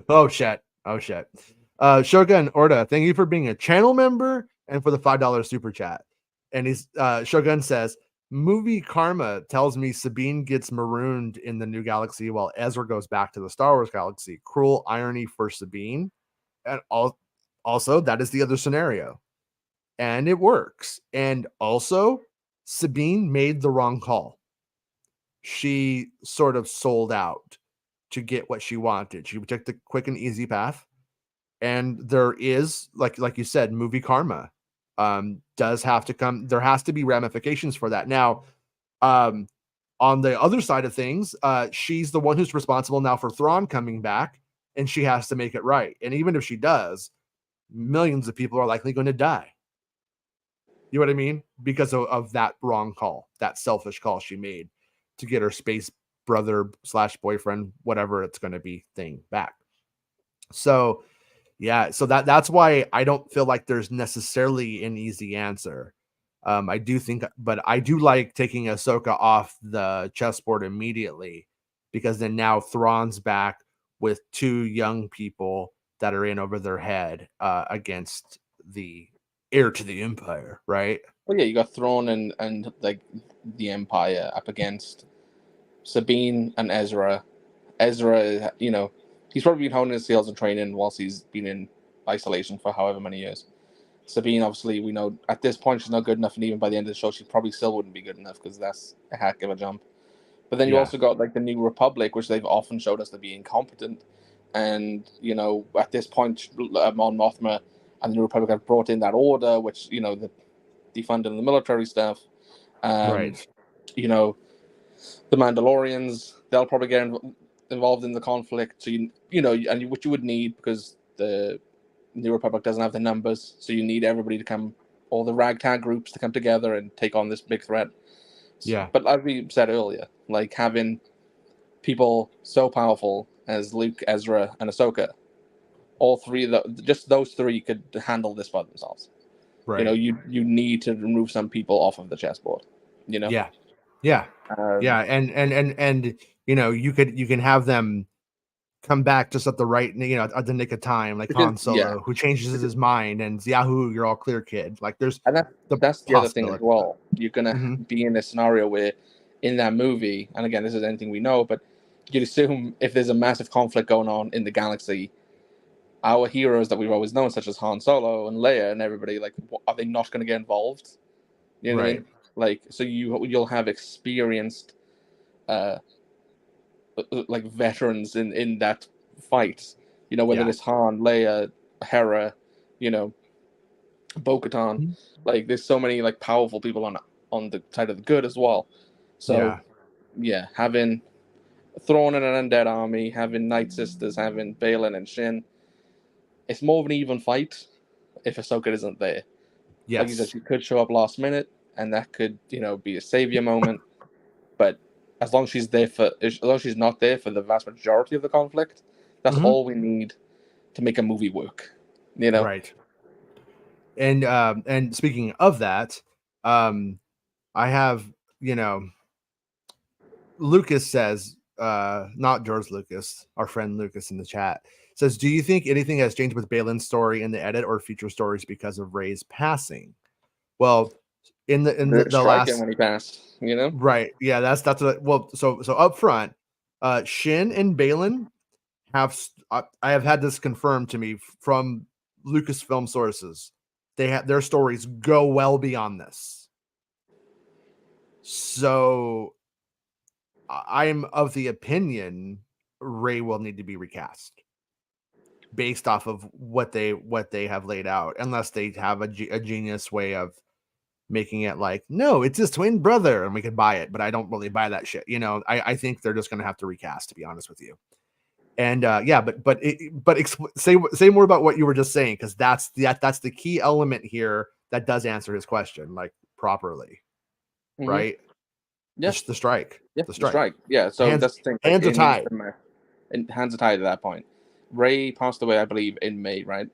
Speaker 4: Oh shit! Shogun Orda, thank you for being a channel member and for the $5 super chat. And he's Shogun says, movie karma tells me Sabine gets marooned in the new galaxy while Ezra goes back to the Star Wars galaxy. Cruel irony for Sabine. And also that is the other scenario. And it works. And also Sabine made the wrong call. She sort of sold out to get what she wanted. She took the quick and easy path. And there is, like you said, movie karma does have to come. There has to be ramifications for that. Now, on the other side of things, she's the one who's responsible now for Thrawn coming back, and she has to make it right. And even if she does, millions of people are likely going to die. You know what I mean? Because of that wrong call, that selfish call she made to get her space brother / boyfriend, whatever it's going to be, thing back. So yeah, so that's why I don't feel like there's necessarily an easy answer. I do think, but I do like taking Ahsoka off the chessboard immediately, because then now Thrawn's back with 2 young people that are in over their head against the heir to the Empire, right?
Speaker 5: Well, yeah, you got Thrawn and like the Empire up against Sabine and Ezra. Ezra, you know, he's probably been honing his skills and training whilst he's been in isolation for however many years. Sabine, obviously, we know at this point she's not good enough, and even by the end of the show, she probably still wouldn't be good enough because that's a heck of a jump. But then you also got like the New Republic, which they've often showed us to be incompetent. And, you know, at this point, Mon Mothma and the New Republic have brought in that order, which, you know, the defunding the military stuff.
Speaker 4: Right.
Speaker 5: You know, the Mandalorians, they'll probably get involved in the conflict. So, you know, and what you would need, because the New Republic doesn't have the numbers, so you need everybody to come, all the ragtag groups to come together and take on this big threat.
Speaker 4: Yeah.
Speaker 5: But as we said earlier, like having people so powerful as Luke, Ezra, and Ahsoka, all three of just those three could handle this by themselves.
Speaker 4: Right.
Speaker 5: You know, you need to remove some people off of the chessboard. You know.
Speaker 4: Yeah. And you can have them come back just at the right, at the nick of time, like Han Solo, who changes his mind and Yahoo, you're all clear, kid. Like that's
Speaker 5: the other thing as well. You're gonna be in a scenario where in that movie, and again, this is anything we know, but you'd assume if there's a massive conflict going on in the galaxy, our heroes that we've always known, such as Han Solo and Leia and everybody, like, are they not going to get involved? You know what I mean? Like, so you'll have experienced, like veterans in that fight. You know, whether it's Han, Leia, Hera, Bo-Katan. Like, there's so many like powerful people on the side of the good as well. So having Thrawn in an undead army, having Night Sisters, having Baylan and Shin, it's more of an even fight if Ahsoka isn't there.
Speaker 4: Yes.
Speaker 5: Like you said, she could show up last minute, and that could, be a savior moment. But as long as she's not there for the vast majority of the conflict, that's all we need to make a movie work.
Speaker 4: Right. And speaking of that, I have, Lucas says, not George Lucas, our friend Lucas in the chat says, do you think anything has changed with Baylan's story in the edit or future stories because of Rey's passing? Well, in the last
Speaker 5: when he passed,
Speaker 4: right, yeah, that's what. So up front, Shin and Baylan have I have had this confirmed to me from Lucasfilm sources. They have their stories go well beyond this. So I'm of the opinion Rey will need to be recast based off of what they have laid out, unless they have a genius way of making it like, no, it's his twin brother and we could buy it. But I don't really buy that shit. I think they're just going to have to recast, to be honest with you. And say more about what you were just saying, because that's the key element here that does answer his question like properly, right?
Speaker 5: Yes,
Speaker 4: the strike.
Speaker 5: Yeah, the strike. Yeah, so that's the thing.
Speaker 4: Hands are tied.
Speaker 5: And hands are tied at that point. Rey passed away, I believe, in May, right?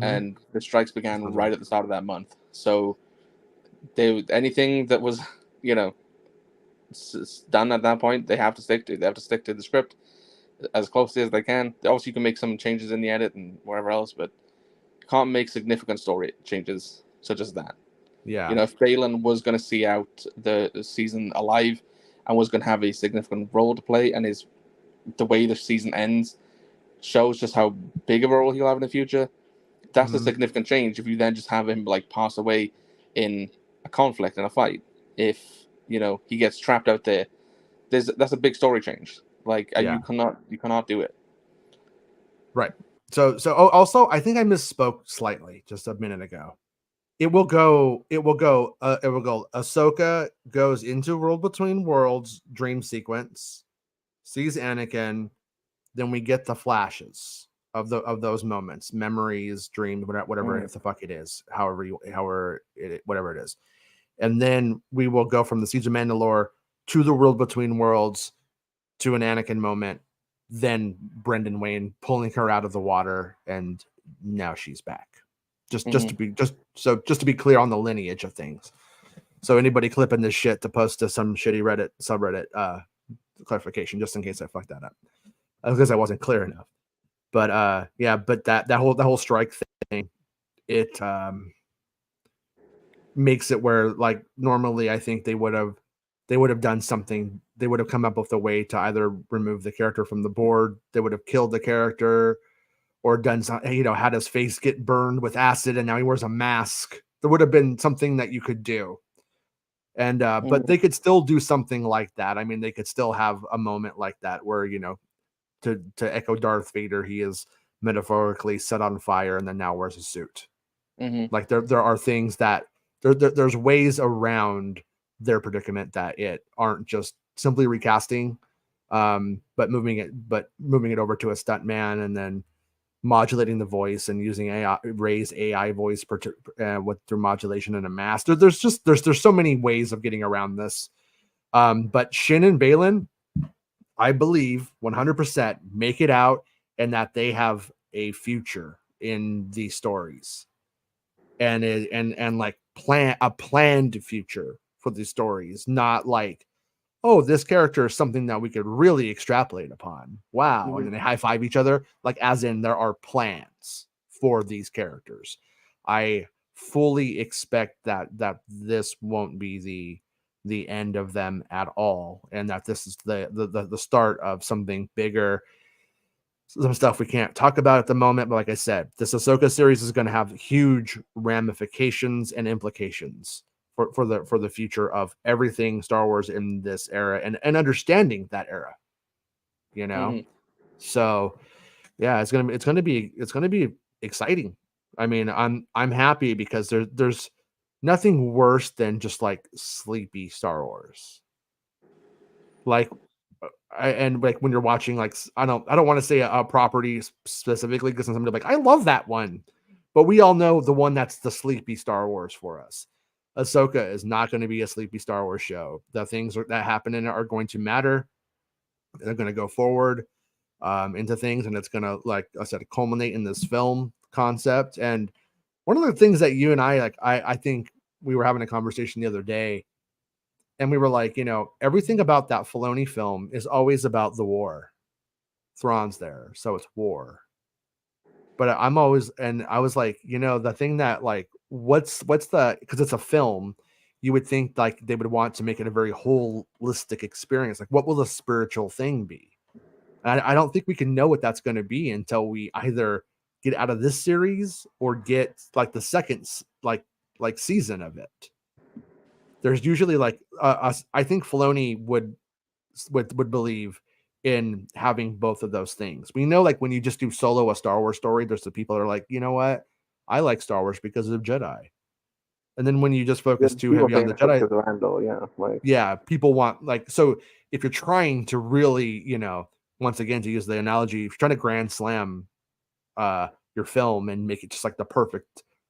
Speaker 5: And the strikes began right at the start of that month. So anything that was, done at that point, they have to stick to. They have to stick to the script as closely as they can. Obviously, you can make some changes in the edit and wherever else, but you can't make significant story changes such as that.
Speaker 4: Yeah.
Speaker 5: If Baylan was going to see out the season alive and was going to have a significant role to play, and the way the season ends shows just how big of a role he'll have in the future, that's a significant change. If you then just have him like pass away in a conflict and a fight, if he gets trapped out there, that's a big story change. Like you cannot do it.
Speaker 4: Right. So also I think I misspoke slightly just a minute ago. It will go Ahsoka goes into World Between Worlds dream sequence, sees Anakin, then we get the flashes of those moments, memories, dreams, whatever the fuck it is, whatever it is. And then we will go from the Siege of Mandalore to the World Between Worlds to an Anakin moment, then Brendan Wayne pulling her out of the water, and now she's back. Just to be clear on the lineage of things. So anybody clipping this shit to post to some shitty Reddit subreddit, clarification, just in case I fucked that up, because I wasn't clear enough. But but that whole strike thing, it makes it where, like, normally I think they would have done something. They would have come up with a way to either remove the character from the board, they would have killed the character, or done something, had his face get burned with acid and now he wears a mask. There would have been something that you could do. And but they could still do something like that. I mean, they could still have a moment like that where, to echo Darth Vader, he is metaphorically set on fire and then now wears a suit. Like there are things that there's ways around their predicament that it aren't just simply recasting, but moving it over to a stuntman and then modulating the voice and using Rey's AI voice through modulation and a mask. There's so many ways of getting around this. But Shin and Baylan, I believe 100% make it out, and that they have a future in these stories, and like plan a planned future for these stories, not like, oh, this character is something that we could really extrapolate upon. Wow. And then they high five each other, like as in there are plans for these characters. I fully expect that this won't be the end of them at all, and that this is the start of something bigger. Some stuff we can't talk about at the moment, but like I said, this Ahsoka series is going to have huge ramifications and implications for the future of everything Star Wars in this era, and understanding that era, you know. So yeah, it's gonna be exciting. I mean, I'm happy because there's nothing worse than just like sleepy Star Wars. Like, and like when you're watching, like, I don't want to say a property specifically, because somebody like, I love that one, but we all know the one that's the sleepy Star Wars for us. Ahsoka is not going to be a sleepy Star Wars show. The things that happen in it are going to matter. They're going to go forward into things, and it's going to, like I said, culminate in this film concept. And one of the things that you and I like, I think we were having a conversation the other day, and we were like, everything about that Filoni film is always about the war. Thrawn's there, so it's war. But I was like, the thing that, like, what's the, because it's a film, you would think like they would want to make it a very holistic experience. Like, what will the spiritual thing be? And I don't think we can know what that's going to be until we either get out of this series or get like the second like season of it. There's usually like I think Filoni would believe in having both of those things. We know, like, when you just do solo a Star Wars story, there's the people that are like, you know what, I like Star Wars because of Jedi. And then when you just focus too heavy on the Jedi, yeah, people want, like, so if you're trying to really, once again, to use the analogy, if you're trying to grand slam your film and make it just like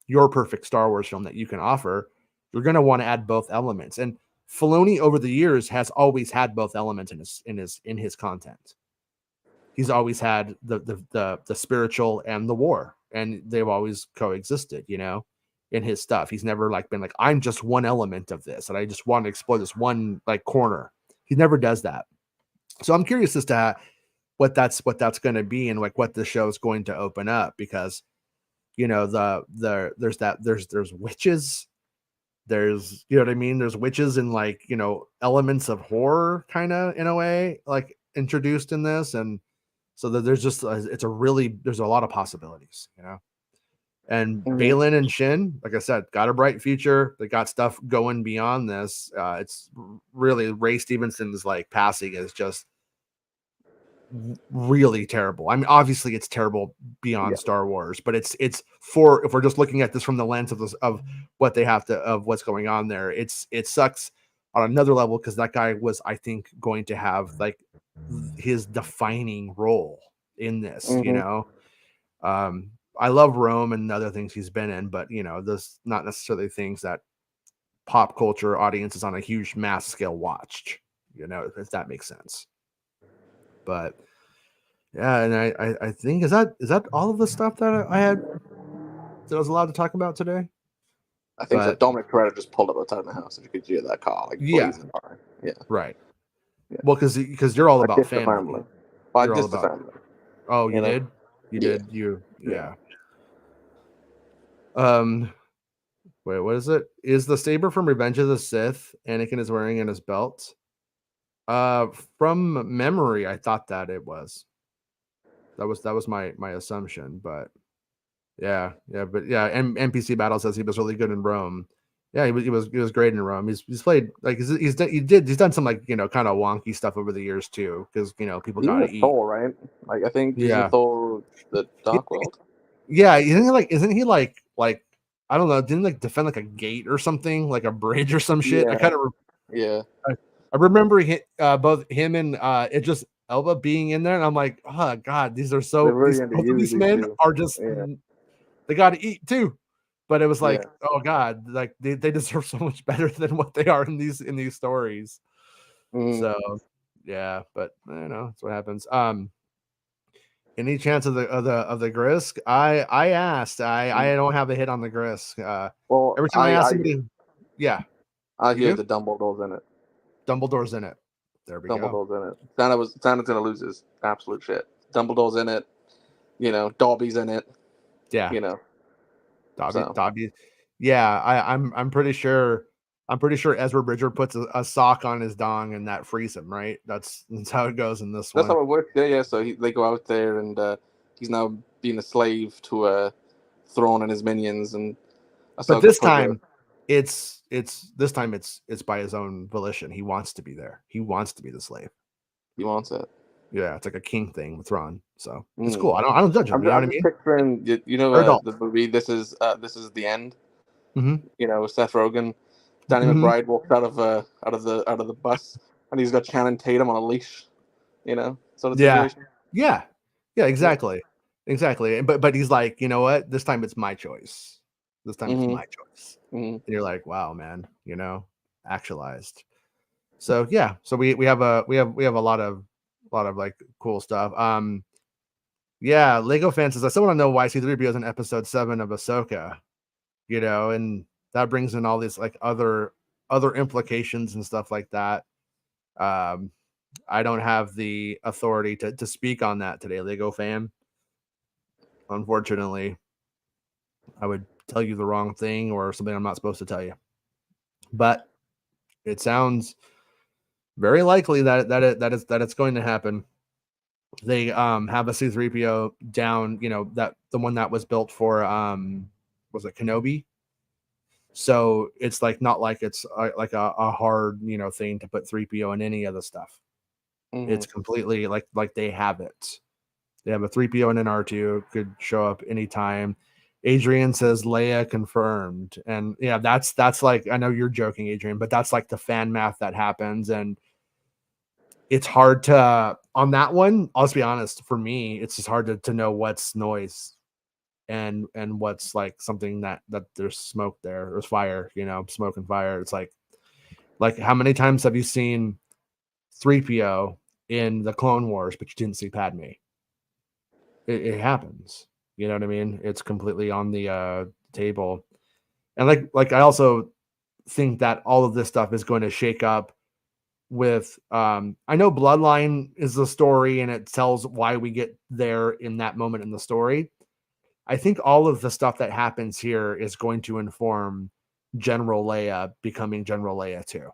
Speaker 4: your perfect Star Wars film that you can offer, you're going to want to add both elements. And Filoni over the years has always had both elements in his content. He's always had the spiritual and the war, and they've always coexisted, in his stuff. He's never like been like, I'm just one element of this and I just want to explore this one like corner. He never does that. So I'm curious as to what that's going to be, and like what the show is going to open up, because there's witches. There's, you know what I mean? There's witches and, like, elements of horror kind of, in a way, like, introduced in this. And so that there's just, there's a lot of possibilities, and Balin and Shin, like I said, got a bright future. They got stuff going beyond this. It's really, Ray Stevenson's like passing is just really terrible. I mean, obviously it's terrible beyond Star Wars, but it's if we're just looking at this from the lens of what they have to, of what's going on there, it sucks on another level, because that guy was, I think, going to have like his defining role in this. I love Rome and other things he's been in, but this not necessarily things that pop culture audiences on a huge mass scale watched, if that makes sense. But yeah, and I think is that all of the stuff that I had that I was allowed to talk about today?
Speaker 5: I think so. Dominic Toretto just pulled up outside my house. If you could hear that car, like, blazing by. Yeah.
Speaker 4: Right. Yeah. Well, because you're all about family.
Speaker 5: Well, I dissed the family.
Speaker 4: Oh, you did? You did? Yeah. Wait, what is it? Is the saber from Revenge of the Sith Anakin is wearing in his belt? From memory, I thought that it was. That was my assumption, but yeah. And NPC Battle says he was really good in Rome. Yeah, he was great in Rome. He's played, like, he's done some, like, kind of wonky stuff over the years too, because people got to eat.
Speaker 5: Thor, right? Like, I think he's in Thor: The Dark World.
Speaker 4: Yeah, isn't he like I don't know, didn't like defend like a gate or something, like a bridge or some shit? I kind of I remember both him and Idris Elba being in there, and I'm like, oh god, these are so these men are just they got to eat too. But it was like, oh god, like they deserve so much better than what they are in these stories. So yeah, but that's what happens. Any chance of the Grisk? I asked. I don't have a hit on the Grisk.
Speaker 5: Well,
Speaker 4: every time I ask somebody, yeah.
Speaker 5: I hear the Dumbledore's in it.
Speaker 4: Dumbledore's in it. There we go.
Speaker 5: Dumbledore's in it. Santa's gonna lose his absolute shit. Dumbledore's in it. Dobby's in it.
Speaker 4: Yeah.
Speaker 5: Dobby.
Speaker 4: Dobby. Yeah, I'm pretty sure. I'm pretty sure Ezra Bridger puts a sock on his dong and that frees him, right? That's how it goes in this one.
Speaker 5: That's how it works. Yeah. So they go out there and he's now being a slave to Thrawn and his minions. And Ahsoka,
Speaker 4: but this time, it's by his own volition. He wants to be there. He wants to be the slave.
Speaker 5: He wants it.
Speaker 4: Yeah, it's like a king thing with Thrawn. So it's cool. I don't judge him. You know what I mean?
Speaker 5: Picturing, the movie. This is the end.
Speaker 4: Mm-hmm.
Speaker 5: Seth Rogen. Danny McBride walks out of the bus, and he's got Channing Tatum on a leash. Sort of situation.
Speaker 4: Yeah, exactly. But he's like, you know what? This time it's my choice. It's my choice. And you're like, wow, man. Actualized. So yeah. So we have a lot of like cool stuff. Yeah. Lego fan says I still want to know why C-3PO is in episode 7 of Ahsoka. And that brings in all these like other implications and stuff like that. I don't have the authority to speak on that today, Lego fan. Unfortunately, I would tell you the wrong thing or something I'm not supposed to tell you. But it sounds very likely that it's going to happen. They have a C-3PO down, that the one that was built for was it Kenobi? So it's like not like it's like a hard thing to put 3PO in any of the stuff. It's completely like they have it. They have a 3PO and an R2, could show up anytime. Adrian says Leia confirmed, and yeah, that's like, I know you're joking, Adrian, but that's like the fan math that happens, and it's hard to on that one. I'll just be honest. For me, it's just hard to know what's noise and what's like something that there's smoke there, there's fire, smoke and fire. It's like how many times have you seen 3PO in the Clone Wars, but you didn't see Padme? It happens. You know what I mean? It's completely on the table. And like I also think that all of this stuff is going to shake up with I know Bloodline is the story and it tells why we get there in that moment in the story. I think all of the stuff that happens here is going to inform General Leia becoming General Leia too.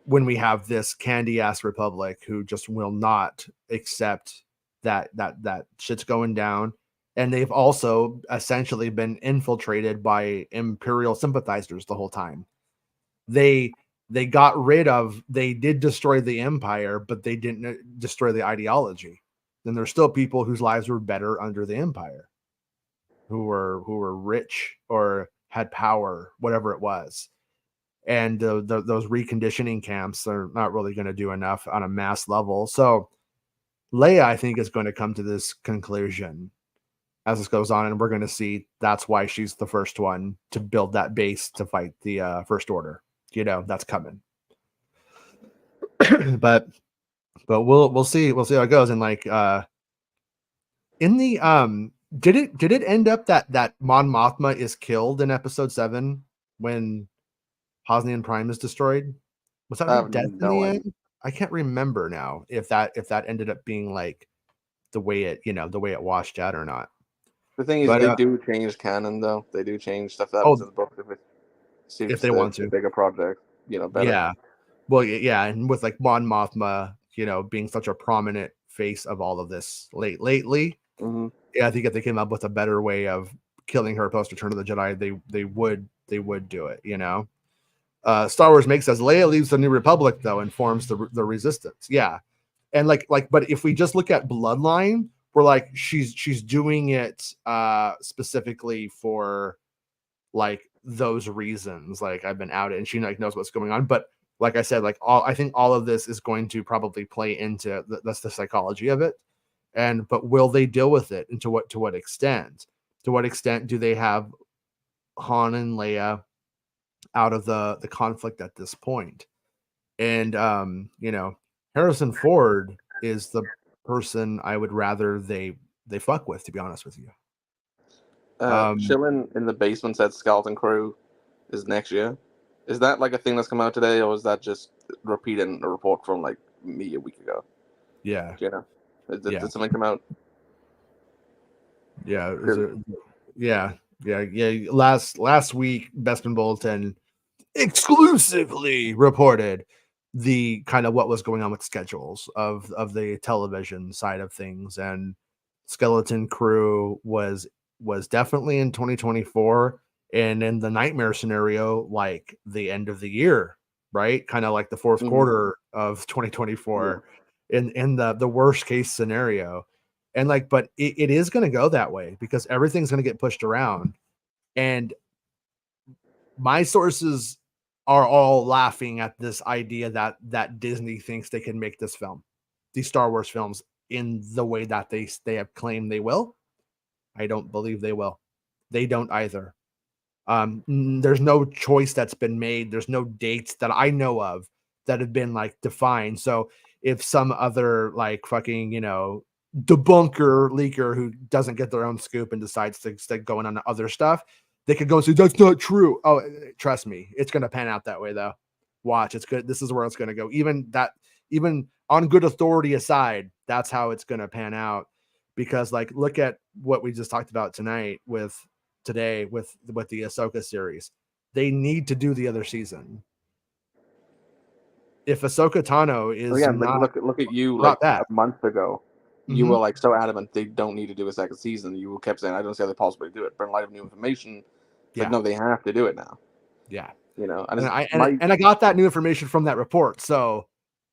Speaker 4: When we have this candy ass Republic who just will not accept that shit's going down, and they've also essentially been infiltrated by Imperial sympathizers the whole time. They did destroy the Empire, but they didn't destroy the ideology. Then there's still people whose lives were better under the Empire, who were rich or had power, whatever it was. And those reconditioning camps are not really going to do enough on a mass level. So Leia, I think, is going to come to this conclusion as this goes on, and we're going to see that's why she's the first one to build that base to fight the First Order. That's coming. but we'll see how it goes. And like in the did it end up that Mon Mothma is killed in episode 7 when Hosnian Prime is destroyed? Was that her death in the end? I can't remember now if that ended up being like the way it washed out or not.
Speaker 5: The thing is, they do change canon though. They do change stuff that was in the book
Speaker 4: if they want to.
Speaker 5: A bigger project, better.
Speaker 4: Yeah. Well, yeah, and with like Mon Mothma, being such a prominent face of all of this lately, yeah, I think if they came up with a better way of killing her post Return of the Jedi, they would do it. Star Wars makes says Leia leaves the New Republic though and forms the Resistance. Yeah, and but if we just look at Bloodline, we're like she's doing it specifically for like those reasons. Like I've been outed and she like knows what's going on. But like I said, I think all of this is going to probably play into that's the psychology of it. But will they deal with it, and to what extent? To what extent do they have Han and Leia out of the conflict at this point? And Harrison Ford is the person I would rather they fuck with, to be honest with you.
Speaker 5: Chilling in the basement said Skeleton Crew is next year. Is that like a thing that's come out today, or is that just repeating a report from like me a week ago?
Speaker 4: Yeah.
Speaker 5: Do you know? Did something come out?
Speaker 4: Yeah. Yeah. Last week, Bespin Bulletin exclusively reported the kind of what was going on with schedules of the television side of things, and Skeleton Crew was definitely in 2024, and in the nightmare scenario, like the end of the year, right? Kind of like the fourth quarter of 2024, in the worst case scenario. And like, but it is going to go that way because everything's going to get pushed around. And my sources are all laughing at this idea that Disney thinks they can make this film, these Star Wars films, in the way that they have claimed they will. I don't believe they will. They don't either. There's no choice that's been made. There's no dates that I know of that have been like defined. So if some other like fucking, debunker leaker who doesn't get their own scoop and decides to start going on to other stuff, they could go and say, that's not true. Oh, trust me, it's going to pan out that way though. Watch, it's good. This is where it's going to go. Even on good authority aside, that's how it's going to pan out. Because like, look at what we just talked about today with the Ahsoka series. They need to do the other season. If Ahsoka Tano is
Speaker 5: look at you
Speaker 4: brought
Speaker 5: like
Speaker 4: back
Speaker 5: a month ago. You were like so adamant they don't need to do a second season. You kept saying, I don't see how they possibly do it. But in light of new information, it's like, no, they have to do it now.
Speaker 4: Yeah.
Speaker 5: And
Speaker 4: I got that new information from that report. So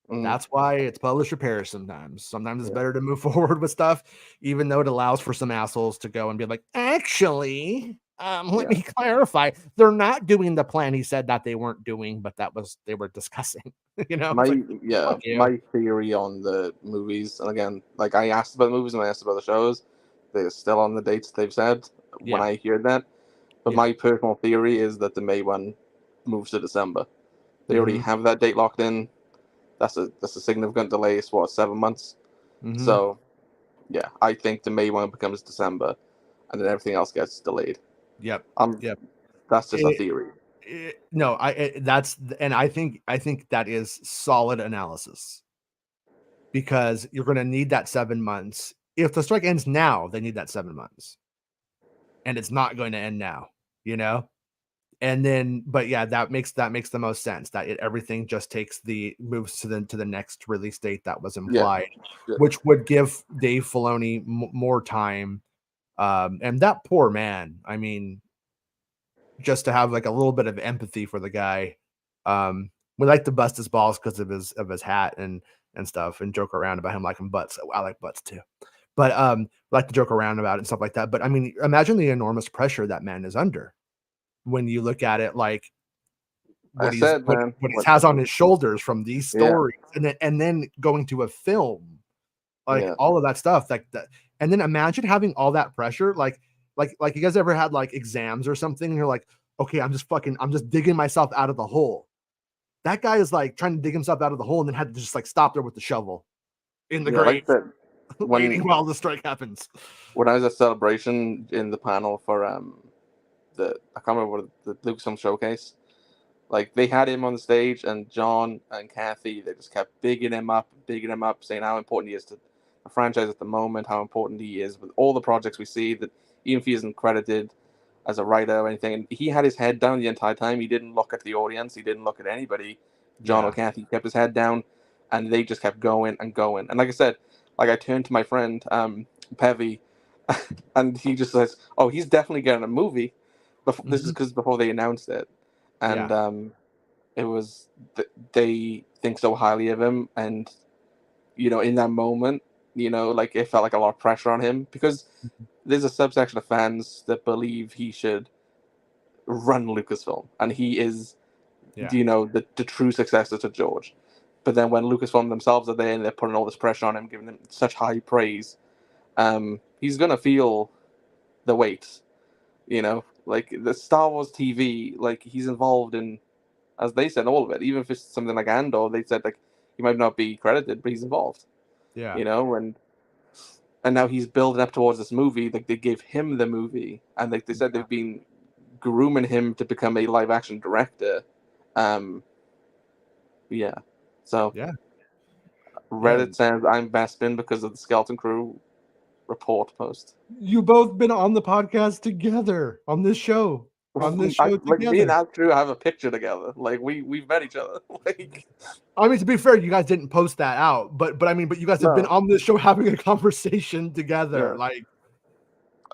Speaker 4: that's why it's publish or perish sometimes. Sometimes it's better to move forward with stuff, even though it allows for some assholes to go and be like, actually, let me clarify. They're not doing the plan he said that they weren't doing, but they were discussing.
Speaker 5: My theory on the movies, and again, like I asked about the movies and I asked about the shows, they're still on the dates they've said when I hear that. But my personal theory is that the May one moves to December. They already have that date locked in. That's a significant delay. It's 7 months. So yeah, I think the May one becomes December, and then everything else gets delayed.
Speaker 4: Yep.
Speaker 5: That's just a theory.
Speaker 4: I think that is solid analysis, because you're going to need that 7 months. If the strike ends now, they need that 7 months, and it's not going to end now, And then, but yeah, that makes the most sense. That everything just moves to the next release date that was implied, which would give Dave Filoni more time. And that poor man, I mean, just to have like a little bit of empathy for the guy. We like to bust his balls because of his hat and stuff, and joke around about him liking butts. I like butts too, but like to joke around about it and stuff like that. But I mean, imagine the enormous pressure that man is under when you look at it, like what he has on his shoulders from these stories, and then going to a film, like all of that stuff, like that. And then imagine having all that pressure, like you guys ever had like exams or something, and you're like, okay, I'm just digging myself out of the hole. That guy is like trying to dig himself out of the hole and then had to just like stop there with the shovel in the grave, waiting while the strike happens.
Speaker 5: When I was at Celebration in the panel for I can't remember what the Lucasfilm showcase, like they had him on the stage, and John and Kathy, they just kept bigging him up, saying how important he is to the franchise at the moment, how important he is with all the projects we see, that even if he isn't credited as a writer or anything, and he had his head down the entire time. He didn't look at the audience, he didn't look at anybody, John or Kathy. He kept his head down, and they just kept going and going. And like I said, like I turned to my friend Pevy, and he just says, oh, he's definitely getting a movie. This is because before they announced it, and it was they think so highly of him, and in that moment, like it felt like a lot of pressure on him, because there's a subsection of fans that believe he should run Lucasfilm, and he is, the true successor to George. But then when Lucasfilm themselves are there and they're putting all this pressure on him, giving him such high praise, he's gonna feel the weight. Like the Star Wars TV, like he's involved in, as they said, all of it. Even if it's something like Andor, they said like he might not be credited, but he's involved. And now he's building up towards this movie. Like they gave him the movie, and like they said, they've been grooming him to become a live action director. Yeah. So
Speaker 4: yeah.
Speaker 5: Reddit says I'm Bespin because of the Skeleton Crew report post.
Speaker 4: You both been on the podcast together on this show. On this show
Speaker 5: like
Speaker 4: together.
Speaker 5: me and Andrew have a picture together. Like we've met each other. Like,
Speaker 4: I mean, to be fair, you guys didn't post that out, but I mean, but you guys have been on this show having a conversation together.
Speaker 5: Yeah.
Speaker 4: Like,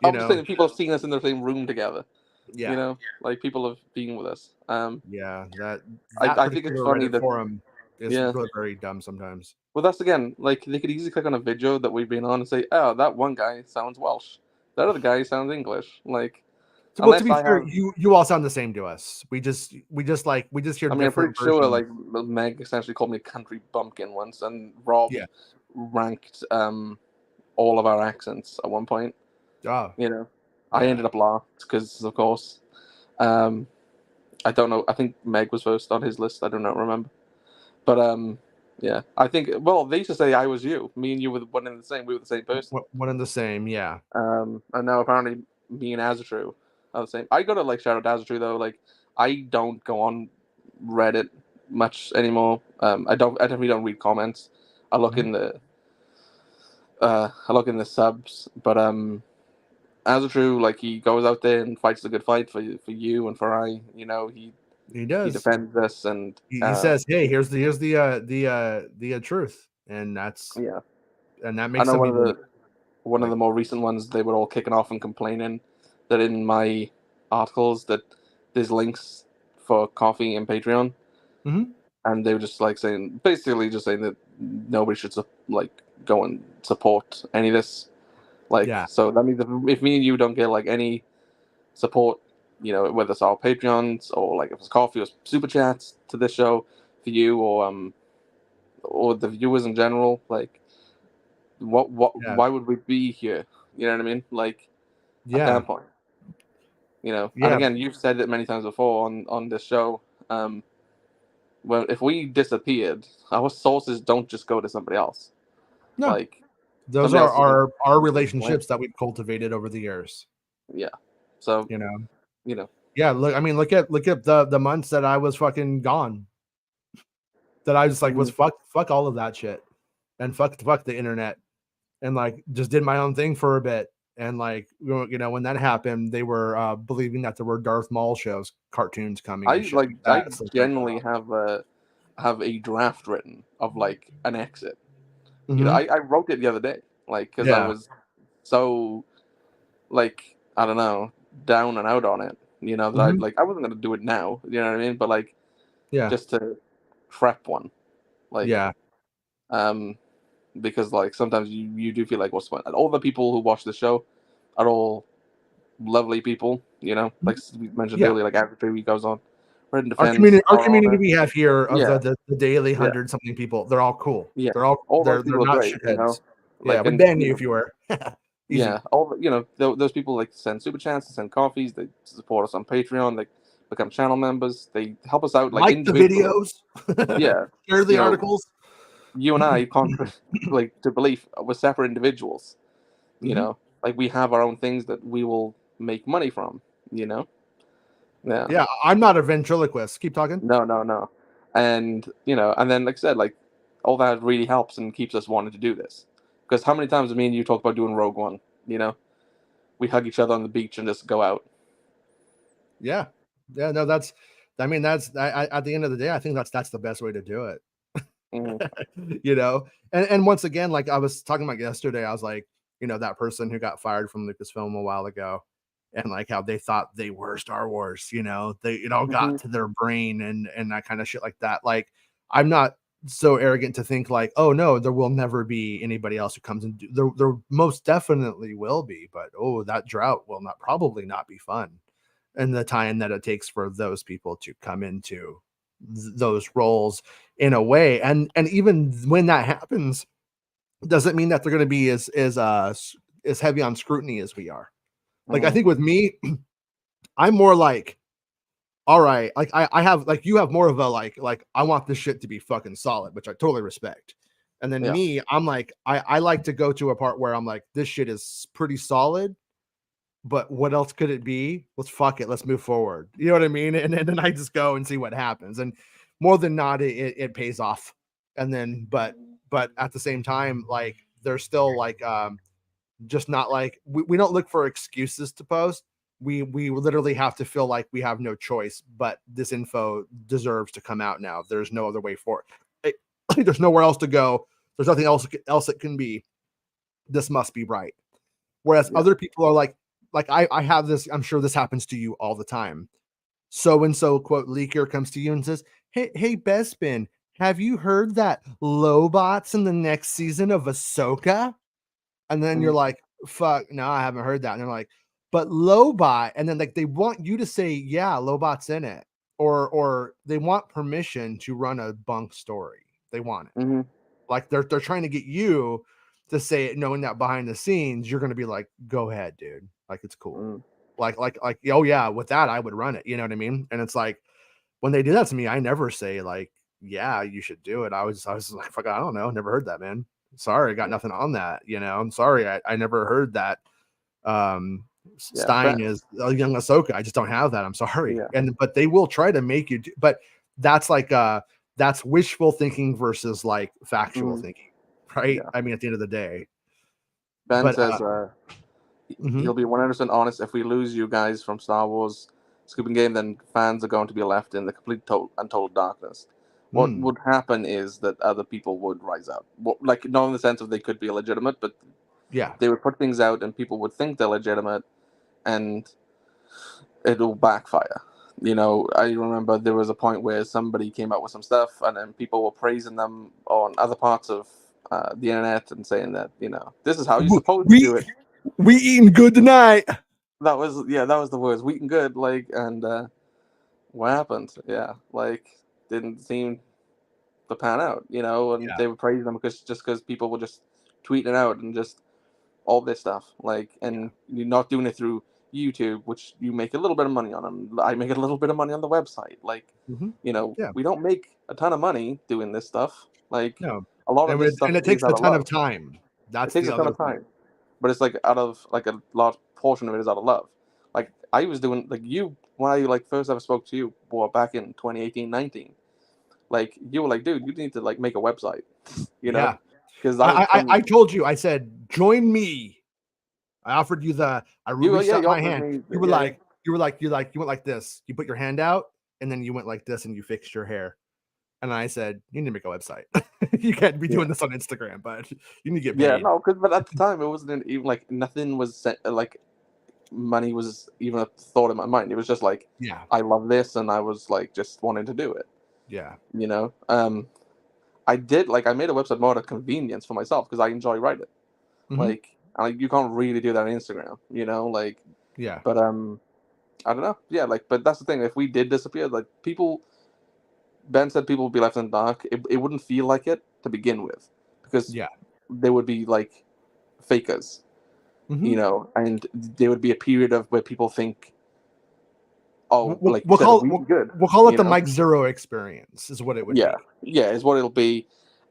Speaker 5: I'm just saying, people have seen us in the same room together.
Speaker 4: Yeah.
Speaker 5: You know, like people have been with us.
Speaker 4: Yeah, that
Speaker 5: I think it's funny
Speaker 4: Reddit
Speaker 5: that
Speaker 4: forum is really very dumb sometimes.
Speaker 5: Well, that's again, like they could easily click on a video that we've been on and say, "Oh, that one guy sounds Welsh. That other guy sounds English." Like,
Speaker 4: well, to be fair, you all sound the same to us. We just hear.
Speaker 5: I mean, I'm pretty sure like Meg essentially called me a country bumpkin once, and Rob ranked all of our accents at one point.
Speaker 4: Oh,
Speaker 5: you know, I ended up last because, of course, I don't know. I think Meg was first on his list. I do not remember, but yeah, I think. Well, they used to say I was you. Me and you were one and the same. We were the same person.
Speaker 4: One and the same, yeah.
Speaker 5: And now apparently me and Azatru are the same. I gotta like shout out Azatru though. Like I don't go on Reddit much anymore. I definitely don't read comments. I look in the subs, but Azatru, like he goes out there and fights the good fight for you and for I. You know he does. He defends us and
Speaker 4: he says, "Hey, here's the truth," and that's and that makes
Speaker 5: one of the more recent ones. They were all kicking off and complaining that in my articles that there's links for coffee and Patreon, and they were just like basically saying that nobody should like go and support any of this. Like, so that means if me and you don't get like any support, you know, whether it's our Patreons or like if it's coffee or super chats to this show for you or the viewers in general, like why would we be here? You know what I mean? Like at that point, you know. And again, you've said it many times before on this show. Well, if we disappeared, our sources don't just go to somebody else.
Speaker 4: No,
Speaker 5: like
Speaker 4: those are our relationships that we've cultivated over the years.
Speaker 5: Yeah. So
Speaker 4: you know.
Speaker 5: Yeah,
Speaker 4: look at the months that I was fucking gone. That I just like was fuck all of that shit. And fuck the internet. And like just did my own thing for a bit. And like you know, when that happened, they were believing that there were Darth Maul cartoons coming.
Speaker 5: I generally have a draft written of like an exit. You know, I wrote it the other day, like because I was so like I don't know, down and out on it. You know, that I wasn't gonna do it now. You know what I mean? But like, just to prep one, like because like sometimes you do feel like what's the point? All the people who watch the show are all lovely people. You know, like we mentioned earlier, like after he goes on.
Speaker 4: Our community we have here of the daily 100-something people, they're all cool.
Speaker 5: Yeah,
Speaker 4: they're all they're not
Speaker 5: great,
Speaker 4: shitheads.
Speaker 5: you know?
Speaker 4: Like, we ban you if you were.
Speaker 5: Yeah, all you know, those people like send super chats, they send coffees, they support us on Patreon, they become channel members, they help us out
Speaker 4: like the videos, share the articles.
Speaker 5: You and I like to believe we're separate individuals. You know, like we have our own things that we will make money from. You know.
Speaker 4: Yeah, I'm not a ventriloquist. Keep talking.
Speaker 5: No. And you know, and then like I said, like all that really helps and keeps us wanting to do this. Because how many times me and you talk about doing Rogue One? You know, we hug each other on the beach and just go out.
Speaker 4: Yeah. No, that's. I mean, that's. At the end of the day, I think that's the best way to do it. You know, and once again, like I was talking about yesterday, I was like, you know, that person who got fired from Lucasfilm a while ago. And like how they thought they were Star Wars, you know, it all got to their brain and that kind of shit like that. Like, I'm not so arrogant to think like, oh no, there will never be anybody else who comes and there most definitely will be, but that drought will probably not be fun. And the time that it takes for those people to come into those roles in a way, and even when that happens, doesn't mean that they're going to be as heavy on scrutiny as we are. Like, I think with me, I'm more like, all right, like I have like you have more of a like I want this shit to be fucking solid, which I totally respect. And then me, I'm like, I like to go to a part where I'm like, this shit is pretty solid, but what else could it be? Let's fuck it. Let's move forward. You know what I mean? And then I just go and see what happens. And more than not, it pays off. And then, but at the same time, like there's still like, just not like we don't look for excuses to post. We literally have to feel like we have no choice, but this info deserves to come out now. There's no other way for it. There's nowhere else to go. There's nothing else it can be. This must be right. Whereas other people are like I have this, I'm sure this happens to you all the time. So and so quote leaker comes to you and says, hey Bespin, have you heard that Lobot's in the next season of Ahsoka? And then you're like, fuck, no, I haven't heard that. And they're like, but Lobot, and then like they want you to say, yeah, Lobot's in it, or they want permission to run a bunk story. They want it.
Speaker 5: Mm-hmm.
Speaker 4: Like they're trying to get you to say it, knowing that behind the scenes you're gonna be like, go ahead, dude. Like it's cool. Like oh yeah, with that I would run it. You know what I mean? And it's like when they do that to me, I never say like, yeah, you should do it. I was like, fuck, I don't know, never heard that, man. Sorry, I got nothing on that. You know, I'm sorry, I never heard that. Stein is a young Ahsoka. I just don't have that. I'm sorry.
Speaker 5: Yeah.
Speaker 4: But they will try to make you do, but that's like that's wishful thinking versus like factual thinking, right? I mean, at the end of the day,
Speaker 5: Ben says he'll be 100% honest. If we lose you guys from Star Wars Scooping Game, then fans are going to be left in the complete untold darkness. What would happen is that other people would rise up. Like, not in the sense of they could be illegitimate, but they would put things out and people would think they're legitimate and it'll backfire. You know, I remember there was a point where somebody came out with some stuff and then people were praising them on other parts of the internet and saying that, you know, this is how you're supposed to do it.
Speaker 4: We eating good tonight.
Speaker 5: That was the words. We eating good, like, and what happened? Yeah, like, didn't seem to pan out, you know, and they would praise them because people were just tweeting it out and just all this stuff, like, and you're not doing it through YouTube, which you make a little bit of money on, and I make a little bit of money on the website, like, you know, we don't make a ton of money doing this stuff, like, a lot of this stuff,
Speaker 4: and it takes a ton of time. It
Speaker 5: takes a ton of time, but it's like out of like a large portion of it is out of love. Like I was doing, like when I like first ever spoke to you, back in 2018-19. Like you were like, dude, you need to like make a website, you know? Because
Speaker 4: I told you, I said, join me. I offered you I reached out my hand. You were like, you went like this. You put your hand out, and then you went like this, and you fixed your hair. And I said, you need to make a website. You can't be doing this on Instagram, but you need to get paid.
Speaker 5: Yeah, no, but at the time it wasn't even like nothing was set, like money was even a thought in my mind. It was just like, I love this, and I was like just wanting to do it.
Speaker 4: Yeah,
Speaker 5: you know, I made a website more out of convenience for myself because I enjoy writing. Like you can't really do that on Instagram, you know, like But I don't know, but that's the thing. If we did disappear, like Ben said, people would be left in the dark. It wouldn't feel like it to begin with because there would be like fakers, you know, and there would be a period of where people think, oh,
Speaker 4: we'll call it the Mike Zero experience is what it would be.
Speaker 5: Yeah, is what it'll be.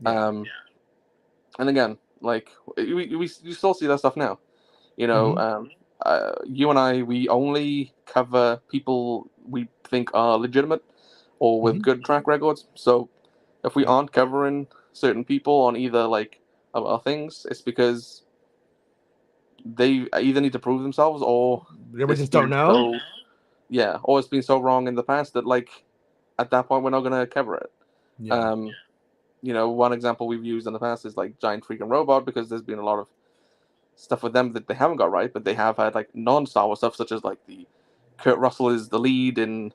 Speaker 5: And again, like we still see that stuff now. You know, you and I, we only cover people we think are legitimate or with good track records. So if we aren't covering certain people on either like our things, it's because they either need to prove themselves or
Speaker 4: we just don't know.
Speaker 5: Or it's been so wrong in the past that like at that point we're not gonna cover it. You know, one example we've used in the past is like Giant Freaking Robot, because there's been a lot of stuff with them that they haven't got right, but they have had like non-Star Wars stuff, such as like the Kurt Russell is the lead in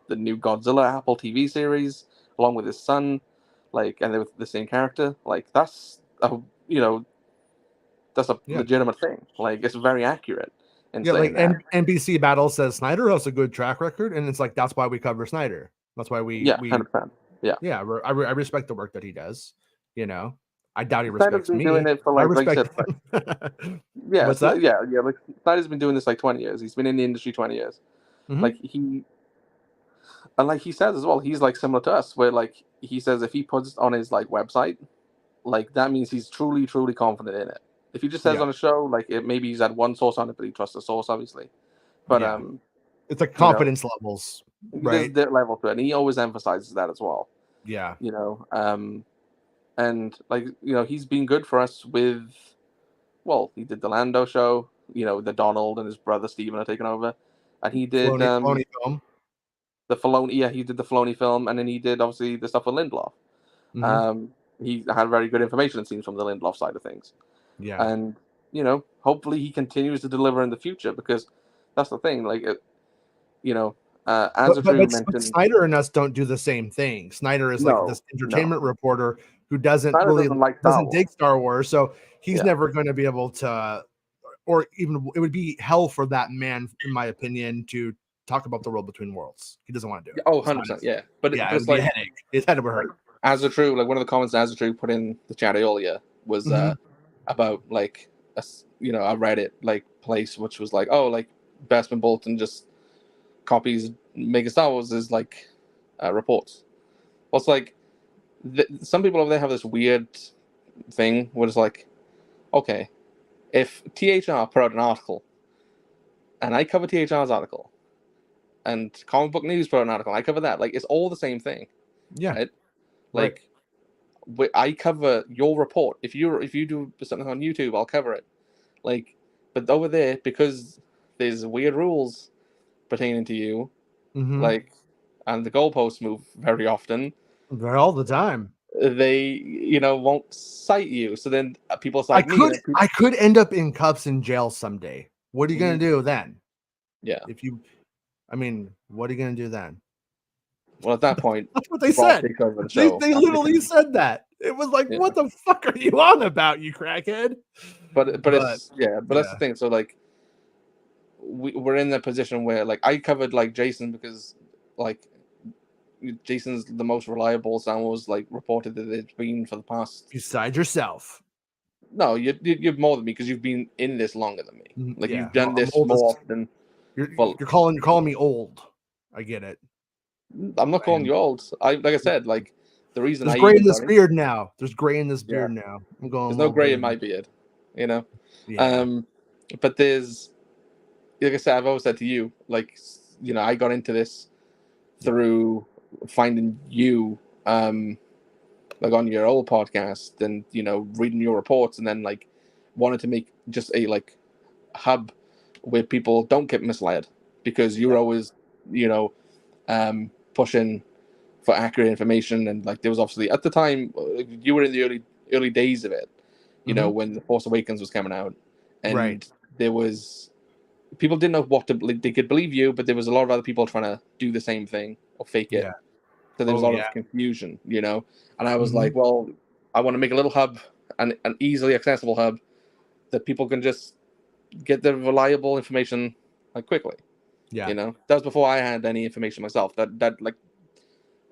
Speaker 5: the new Godzilla Apple TV series, along with his son, like, and they're the same character. Like that's a legitimate thing. Like it's very accurate.
Speaker 4: Like NBC Battle says Snyder has a good track record, and it's like that's why we cover Snyder. That's why we
Speaker 5: 100%.
Speaker 4: I respect the work that he does. You know, I doubt he respects me.
Speaker 5: Doing it for like,
Speaker 4: I respect.
Speaker 5: What's that? Like Snyder's been doing this like 20 years. He's been in the industry 20 years. Like he says as well, he's like similar to us, where like he says if he puts it on his like website, like that means he's truly confident in it. If he just says on a show, like maybe he's had one source on it, but he trusts the source, obviously. But
Speaker 4: it's like confidence levels, right?
Speaker 5: There's level to it, and he always emphasizes that as well.
Speaker 4: Yeah.
Speaker 5: And like he's been good for us with. Well, he did the Lando show. The Donald and his brother Steven are taking over, and he did
Speaker 4: Filoni film.
Speaker 5: The Filoni. Yeah, he did the Filoni film, and then he did obviously the stuff with Lindelof. He had very good information, it seems, from the Lindelof side of things.
Speaker 4: Yeah.
Speaker 5: And hopefully he continues to deliver in the future, because that's the thing. Like, as Drew mentioned,
Speaker 4: Snyder and us don't do the same thing. Snyder is like this entertainment reporter who doesn't dig Star Wars, so he's never going to be able to, or even it would be hell for that man, in my opinion, to talk about the world between worlds. He doesn't want to do it.
Speaker 5: Oh, 100%, yeah. But
Speaker 4: it would be a headache. His head would hurt.
Speaker 5: As a True, like one of the comments As a True put in the chat earlier was about like a Reddit like place which was like, oh, like Bestman Bolton just copies MakingStarWars as like reports. Well, it's like some people over there have this weird thing where it's like, okay, if THR put out an article and I cover THR's article, and Comic Book News put out an article, I cover that, like it's all the same thing.
Speaker 4: Yeah.
Speaker 5: Right? Like, I cover your report. If you do something on YouTube, I'll cover it. Like, but over there, because there's weird rules pertaining to you, like, and the goalposts move very often.
Speaker 4: They're all the time.
Speaker 5: They, won't cite you. So then people cite me.
Speaker 4: I could end up in cuffs in jail someday. What are you gonna do then?
Speaker 5: Yeah.
Speaker 4: What are you gonna do then?
Speaker 5: Well, at that point,
Speaker 4: that's what they said. They literally said that. It was like, what the fuck are you on about, you crackhead?
Speaker 5: But that's the thing. So like, we're in the position where like I covered like Jason because like Jason's the most reliable Star Wars like reported that it's been for the past.
Speaker 4: Besides yourself.
Speaker 5: No, you're more than me because you've been in this longer than me. Like you've done this more often.
Speaker 4: You're calling me old. I get it.
Speaker 5: I'm not calling you old. Like I said, like the reason
Speaker 4: there's gray in this beard now. There's gray in this beard now. I'm going.
Speaker 5: There's no gray in my beard, Yeah. But there's, like I said, I've always said to you, like, I got into this through finding you, like on your old podcast, and reading your reports, and then like wanted to make just a like hub where people don't get misled, because you're always, pushing for accurate information. And like there was obviously at the time you were in the early days of it, when The Force Awakens was coming out, and there was people didn't know what to believe. They could believe you, but there was a lot of other people trying to do the same thing or fake it. So there was a lot of confusion, and I was like, well, I want to make a little hub, an easily accessible hub that people can just get the reliable information like quickly. That was before I had any information myself. That like,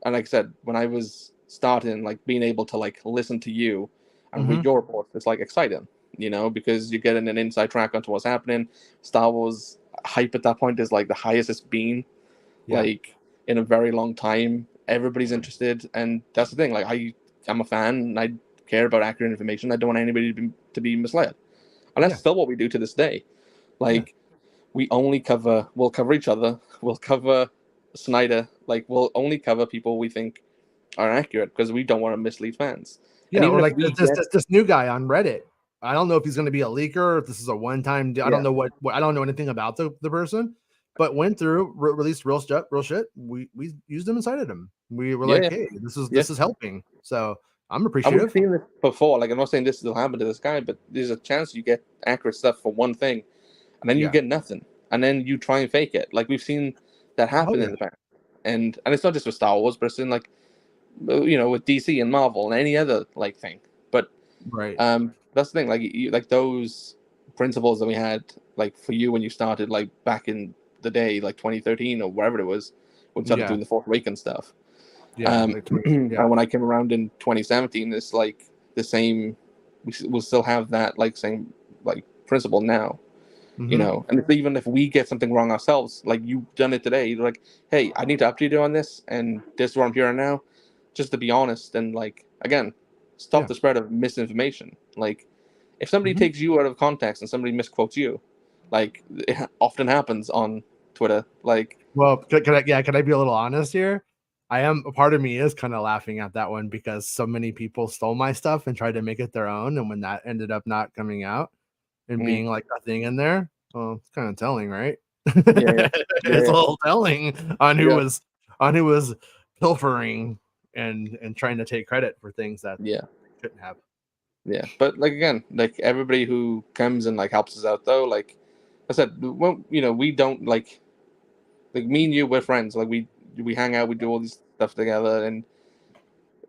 Speaker 5: and like I said, when I was starting, like being able to like listen to you and read your reports, it's like exciting, because you're getting an inside track onto what's happening. Star Wars hype at that point is like the highest it's been, like in a very long time. Everybody's interested, and that's the thing. Like I'm a fan, and I care about accurate information. I don't want anybody to be misled, and that's still what we do to this day. Like. We'll cover each other. We'll cover Snyder. Like, we'll only cover people we think are accurate because we don't want to mislead fans.
Speaker 4: Yeah, or like this new guy on Reddit. I don't know if he's going to be a leaker, or if this is a one-time. I don't know what I don't know anything about the person, but went through, released real shit. We used him and cited him. We were like, hey, this is helping. So I'm appreciative.
Speaker 5: I've seen this before. Like, I'm not saying this will happen to this guy, but there's a chance you get accurate stuff for one thing, and then you get nothing, and then you try and fake it. Like, we've seen that happen in the past, and it's not just with Star Wars, but it's in like, with DC and Marvel and any other like thing. But that's the thing. Like those principles that we had, like for you when you started, like back in the day, like 2013 or wherever it was, when we started doing the Force Awakens stuff. And when I came around in 2017, it's like the same. We'll still have that like same like principle now. And even if we get something wrong ourselves, like you've done it today, you're like, hey, I need to update you on this, and this is what I'm hearing now, just to be honest, and like, again, stop the spread of misinformation. Like, If somebody takes you out of context and somebody misquotes you, like it often happens on Twitter, like.
Speaker 4: Well, can I be a little honest here? A part of me is kind of laughing at that one because so many people stole my stuff and tried to make it their own, and when that ended up not coming out and being like a thing in there, well, it's kind of telling, right? It's a little telling on who was pilfering and trying to take credit for things that couldn't have.
Speaker 5: Yeah, but like again, like everybody who comes and like helps us out though, like I said, well, we don't like me and you, we're friends. Like we hang out, we do all this stuff together, and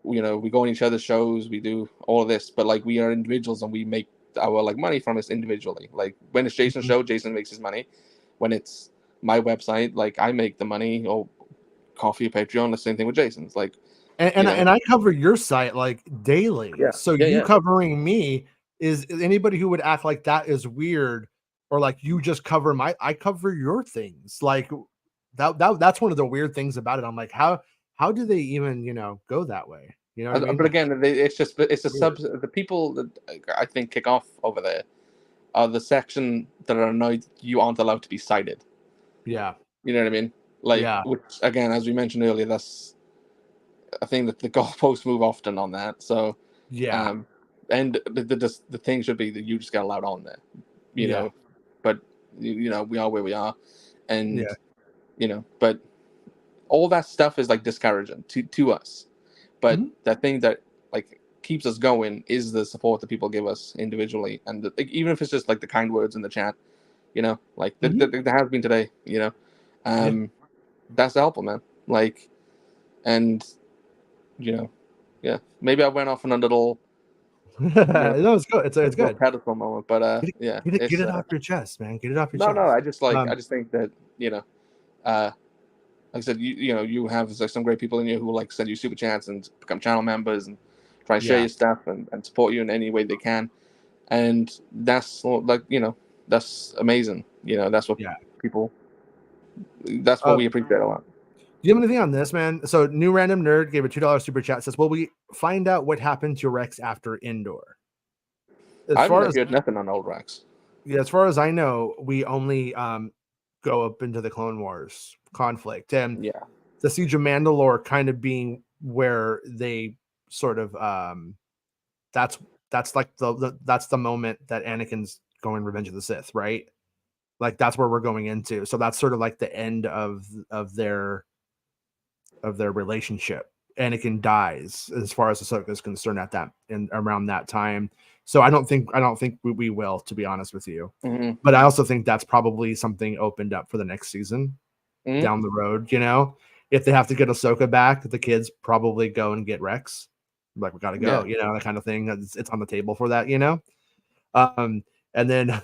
Speaker 5: we go on each other's shows, we do all of this, but like we are individuals and we make our like money from this individually. Like when it's Jason's show, Jason makes his money. When it's my website, like I make the money, or Coffee, Patreon, the same thing with Jason's. Like
Speaker 4: and I cover your site like daily. So you covering me is anybody who would act like that is weird, or like you just cover I cover your things. Like that's one of the weird things about it. I'm like, how do they even go that way? You know what I mean?
Speaker 5: But again, it's the people that I think kick off over there are the section that are annoyed you aren't allowed to be cited.
Speaker 4: Yeah.
Speaker 5: You know what I mean? Like, which again, as we mentioned earlier, that's I think that the goalposts move often on that. So and the thing should be that you just get allowed on there, you know. But we are where we are, and but all that stuff is like discouraging to us. But that thing that like keeps us going is the support that people give us individually, and like, even if it's just like the kind words in the chat, like there has been today, that's helpful, man. Like, and maybe I went off on a little.
Speaker 4: No, it's good. It's good.
Speaker 5: Pedestal moment, but
Speaker 4: get it off your chest, man. Get it off your chest.
Speaker 5: No, I just think that like I said, you have like some great people in you who like send you super chats and become channel members and try and share your stuff and support you in any way they can, and that's like that's amazing. That's what people. That's what we appreciate a lot.
Speaker 4: Do you have anything on this, man? So, New Random Nerd gave a $2 super chat. Says, "Will we find out what happened to Rex after Endor?"
Speaker 5: I've heard nothing on old Rex.
Speaker 4: Yeah, as far as I know, we only go up into the Clone Wars conflict, and the Siege of Mandalore kind of being where they sort of that's like that's the moment that Anakin's going Revenge of the Sith, right? Like that's where we're going into. So that's sort of like the end of their relationship. Anakin dies as far as Ahsoka is concerned at that and around that time. So I don't think we will, to be honest with you. But I also think that's probably something opened up for the next season down the road. If they have to get Ahsoka back, the kids probably go and get Rex. Like, we got to go, that kind of thing. It's on the table for that, And then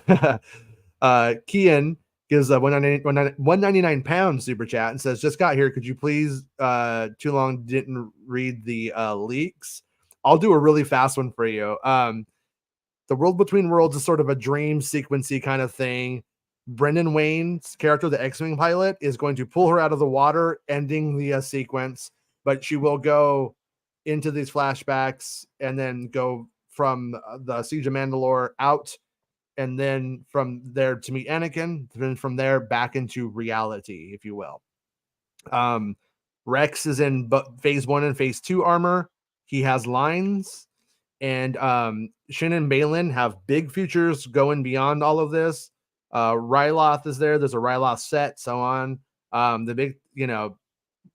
Speaker 4: Kian gives a 199 pound super chat and says, "Just got here. Could you please too long didn't read the leaks?" I'll do a really fast one for you. The World Between Worlds is sort of a dream sequency kind of thing. Brendan Wayne's character, the X-Wing pilot, is going to pull her out of the water, ending the sequence, but she will go into these flashbacks and then go from the Siege of Mandalore out, and then from there to meet Anakin, then from there back into reality, if you will. Rex is in phase 1 and phase 2 armor. He has lines, and Shin and Balin have big futures going beyond all of this. Ryloth is there. There's a Ryloth set, so on. The big,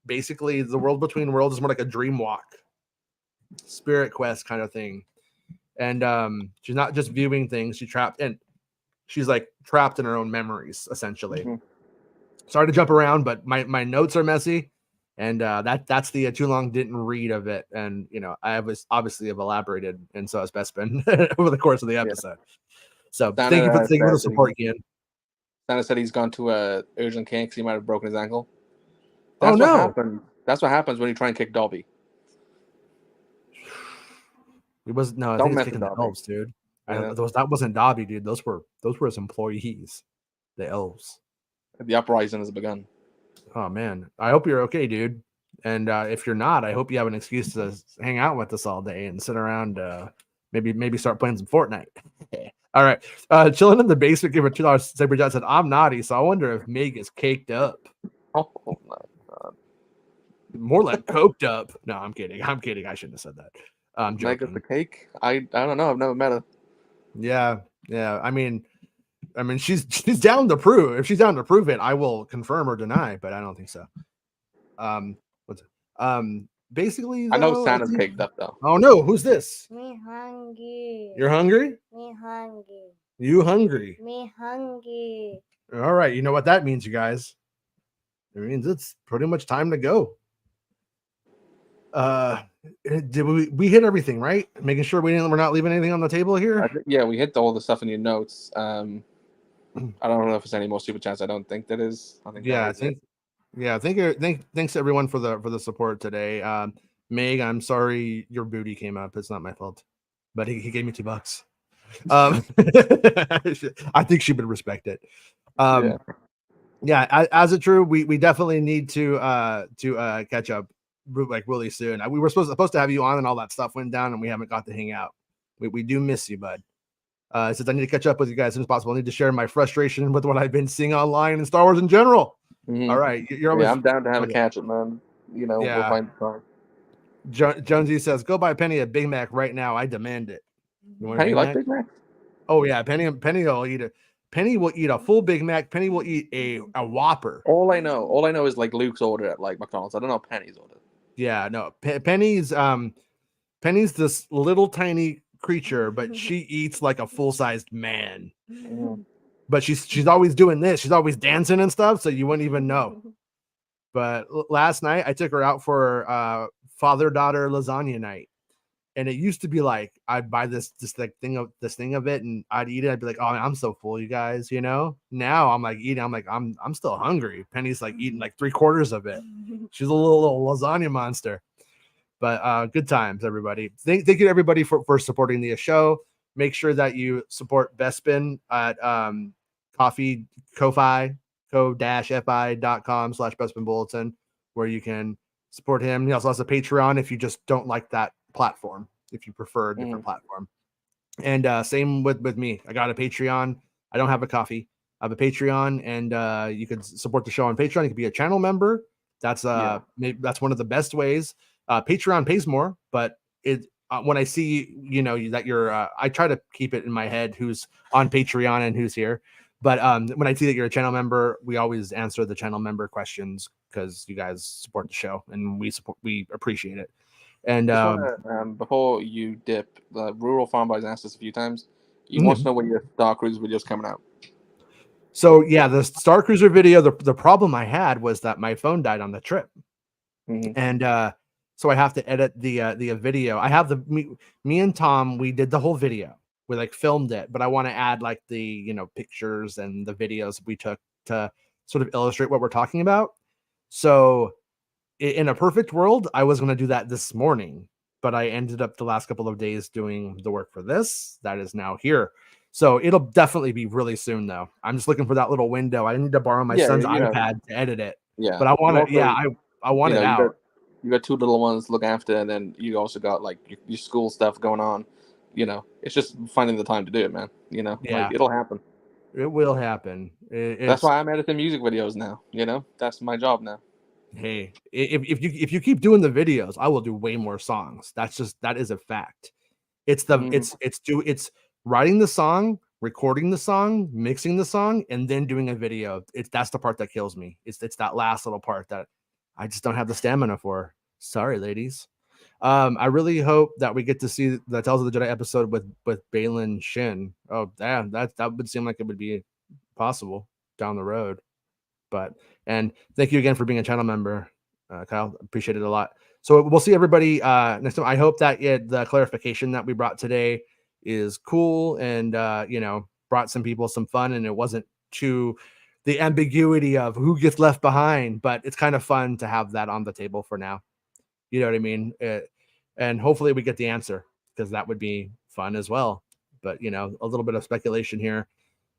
Speaker 4: basically the World Between Worlds is more like a dream walk, spirit quest kind of thing. And she's not just viewing things, she's like trapped in her own memories, essentially. Sorry to jump around, but my notes are messy, and that's the too long didn't read of it. And I have elaborated, and so has Bespin over the course of the episode. So thank you for the support, Ian.
Speaker 5: Santa said he's gone to a urgent care because he might have broken his ankle.
Speaker 4: That's what
Speaker 5: happened. That's what happens when you try and kick Dobby.
Speaker 4: It was I think it's kicking the elves, dude. That wasn't Dobby, dude. Those were his employees, the elves.
Speaker 5: The uprising has begun.
Speaker 4: Oh man, I hope you're okay, dude. And if you're not, I hope you have an excuse to hang out with us all day and sit around. Maybe start playing some Fortnite. All right. Chilling in the basement, give a $2 Saber John said, I'm naughty, so I wonder if Meg is caked up.
Speaker 5: Oh my god.
Speaker 4: More like coked up. No, I'm kidding. I shouldn't have said that. I'm
Speaker 5: Meg is
Speaker 4: joking.
Speaker 5: the cake? I don't know. I've never met her.
Speaker 4: Yeah. I mean, she's down to prove. If she's down to prove it, I will confirm or deny, but I don't think so. What's it? Basically, though,
Speaker 5: I know Santa's caked up though.
Speaker 4: Oh no, who's this?
Speaker 2: Me hungry.
Speaker 4: You're hungry?
Speaker 2: Me hungry.
Speaker 4: You hungry?
Speaker 2: Me hungry.
Speaker 4: All right, you know what that means, you guys. It means it's pretty much time to go. Did we hit everything, right? Making sure we're not leaving anything on the table here.
Speaker 5: Yeah, we hit all the stuff in your notes. I don't know if there's any more super chats. I don't think that is.
Speaker 4: Thanks everyone for the support today. Meg, I'm sorry your booty came up. It's not my fault, but he gave me $2. I think she would respect it. Yeah, as it true, we definitely need to catch up like really soon. We were supposed to have you on and all that stuff went down and we haven't got to hang out. We do miss you, bud. Since I need to catch up with you guys as soon as possible, I need to share my frustration with what I've been seeing online and Star Wars in general. All right, you're always,
Speaker 5: I'm down to have a catch up, man. You know, we'll find the time.
Speaker 4: Jonesy says, "Go buy Penny a Big Mac right now. I demand it."
Speaker 5: Penny like Big Mac?
Speaker 4: Oh yeah, Penny will eat it. Penny will eat a full Big Mac. Penny will eat a Whopper.
Speaker 5: All I know is like Luke's order at like McDonald's. I don't know Penny's order.
Speaker 4: Yeah, no, Penny's this little tiny creature, but she eats like a full-sized man. But she's always doing this. She's always dancing and stuff, so you wouldn't even know. But last night I took her out for father-daughter lasagna night. And it used to be like I'd buy this thing of it and I'd eat it. I'd be like, oh, I'm so full, you guys, you know. Now I'm like eating. I'm like, I'm still hungry. Penny's like eating like 3/4 of it. She's a little lasagna monster. But good times, everybody. Thank you everybody for supporting the show. Make sure that you support Bespin at ko-fi.com/Bespin Bulletin, where you can support him. He also has a Patreon if you just don't like that platform, if you prefer a different platform. And same with me. I got a Patreon. I don't have a coffee. I have a Patreon, and you can support the show on Patreon. You can be a channel member. That's that's one of the best ways. Patreon pays more, but when I see that you're I try to keep it in my head who's on Patreon and who's here. But when I see that you're a channel member, we always answer the channel member questions because you guys support the show and we appreciate it. And
Speaker 5: before you dip, the Rural Farm Boys asked us a few times. You want to know when your Star Cruiser video's coming out?
Speaker 4: So yeah, the Star Cruiser video. The problem I had was that my phone died on the trip, and so I have to edit the video. I have me and Tom. We did the whole video. We like filmed it, but I want to add like the pictures and the videos we took to sort of illustrate what we're talking about. So in a perfect world, I was going to do that this morning, but I ended up the last couple of days doing the work for this. That is now here. So it'll definitely be really soon, though. I'm just looking for that little window. I need to borrow my son's iPad to edit it. Yeah, but I want to. Yeah, I want it out.
Speaker 5: You got two little ones to look after, and then you also got like your school stuff going on. It's just finding the time to do it, man. Like, it'll happen.
Speaker 4: It will happen.
Speaker 5: That's why I'm editing music videos now. That's my job now.
Speaker 4: Hey, if you keep doing the videos, I will do way more songs. That is a fact. It's it's writing the song, recording the song, mixing the song, and then doing a video. That's the part that kills me. It's that last little part that I just don't have the stamina for. Sorry, ladies. I really hope that we get to see the Tales of the Jedi episode with Balin Shin. Oh, damn, that would seem like it would be possible down the road. And thank you again for being a channel member, Kyle. Appreciate it a lot. So we'll see everybody next time. I hope that the clarification that we brought today is cool and brought some people some fun, and it wasn't too the ambiguity of who gets left behind, but it's kind of fun to have that on the table for now. You know what I mean? And hopefully we get the answer, because that would be fun as well. But a little bit of speculation here.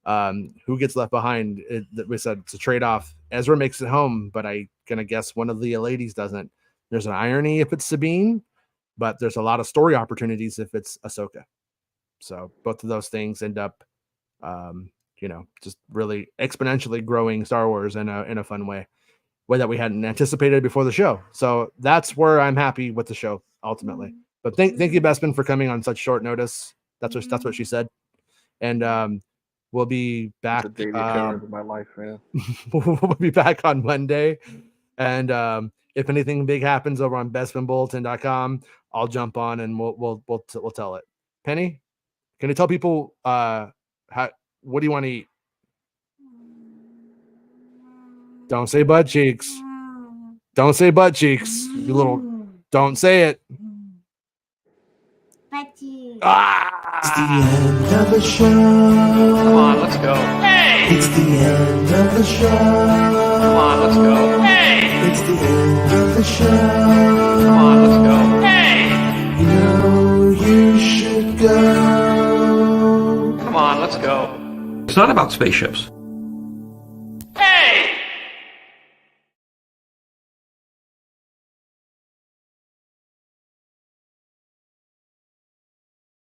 Speaker 4: Who gets left behind? We said it's a trade-off. Ezra makes it home, but I gonna guess one of the ladies doesn't. There's an irony if it's Sabine, but there's a lot of story opportunities if it's Ahsoka. So both of those things end up, just really exponentially growing Star Wars in a fun way that we hadn't anticipated before the show. So that's where I'm happy with the show ultimately. But thank you, Bespin, for coming on such short notice. That's what she said. And we'll be back.
Speaker 5: It's a daily occurrence in my life, yeah.
Speaker 4: We'll be back on Monday. And if anything big happens over on bestfinbulletin.com, I'll jump on and we'll tell it. Penny, can you tell people what do you want to eat? Don't say butt cheeks. Don't say butt cheeks. You little. Don't say it.
Speaker 2: Butt cheeks.
Speaker 3: It's the end of the show.
Speaker 1: Come on, let's go. Hey!
Speaker 3: It's the end of the show.
Speaker 1: Come on, let's go. Hey!
Speaker 3: It's the end of the show.
Speaker 1: Come on, let's go. Hey!
Speaker 3: You know you should go.
Speaker 1: Come on, let's go. It's not about spaceships.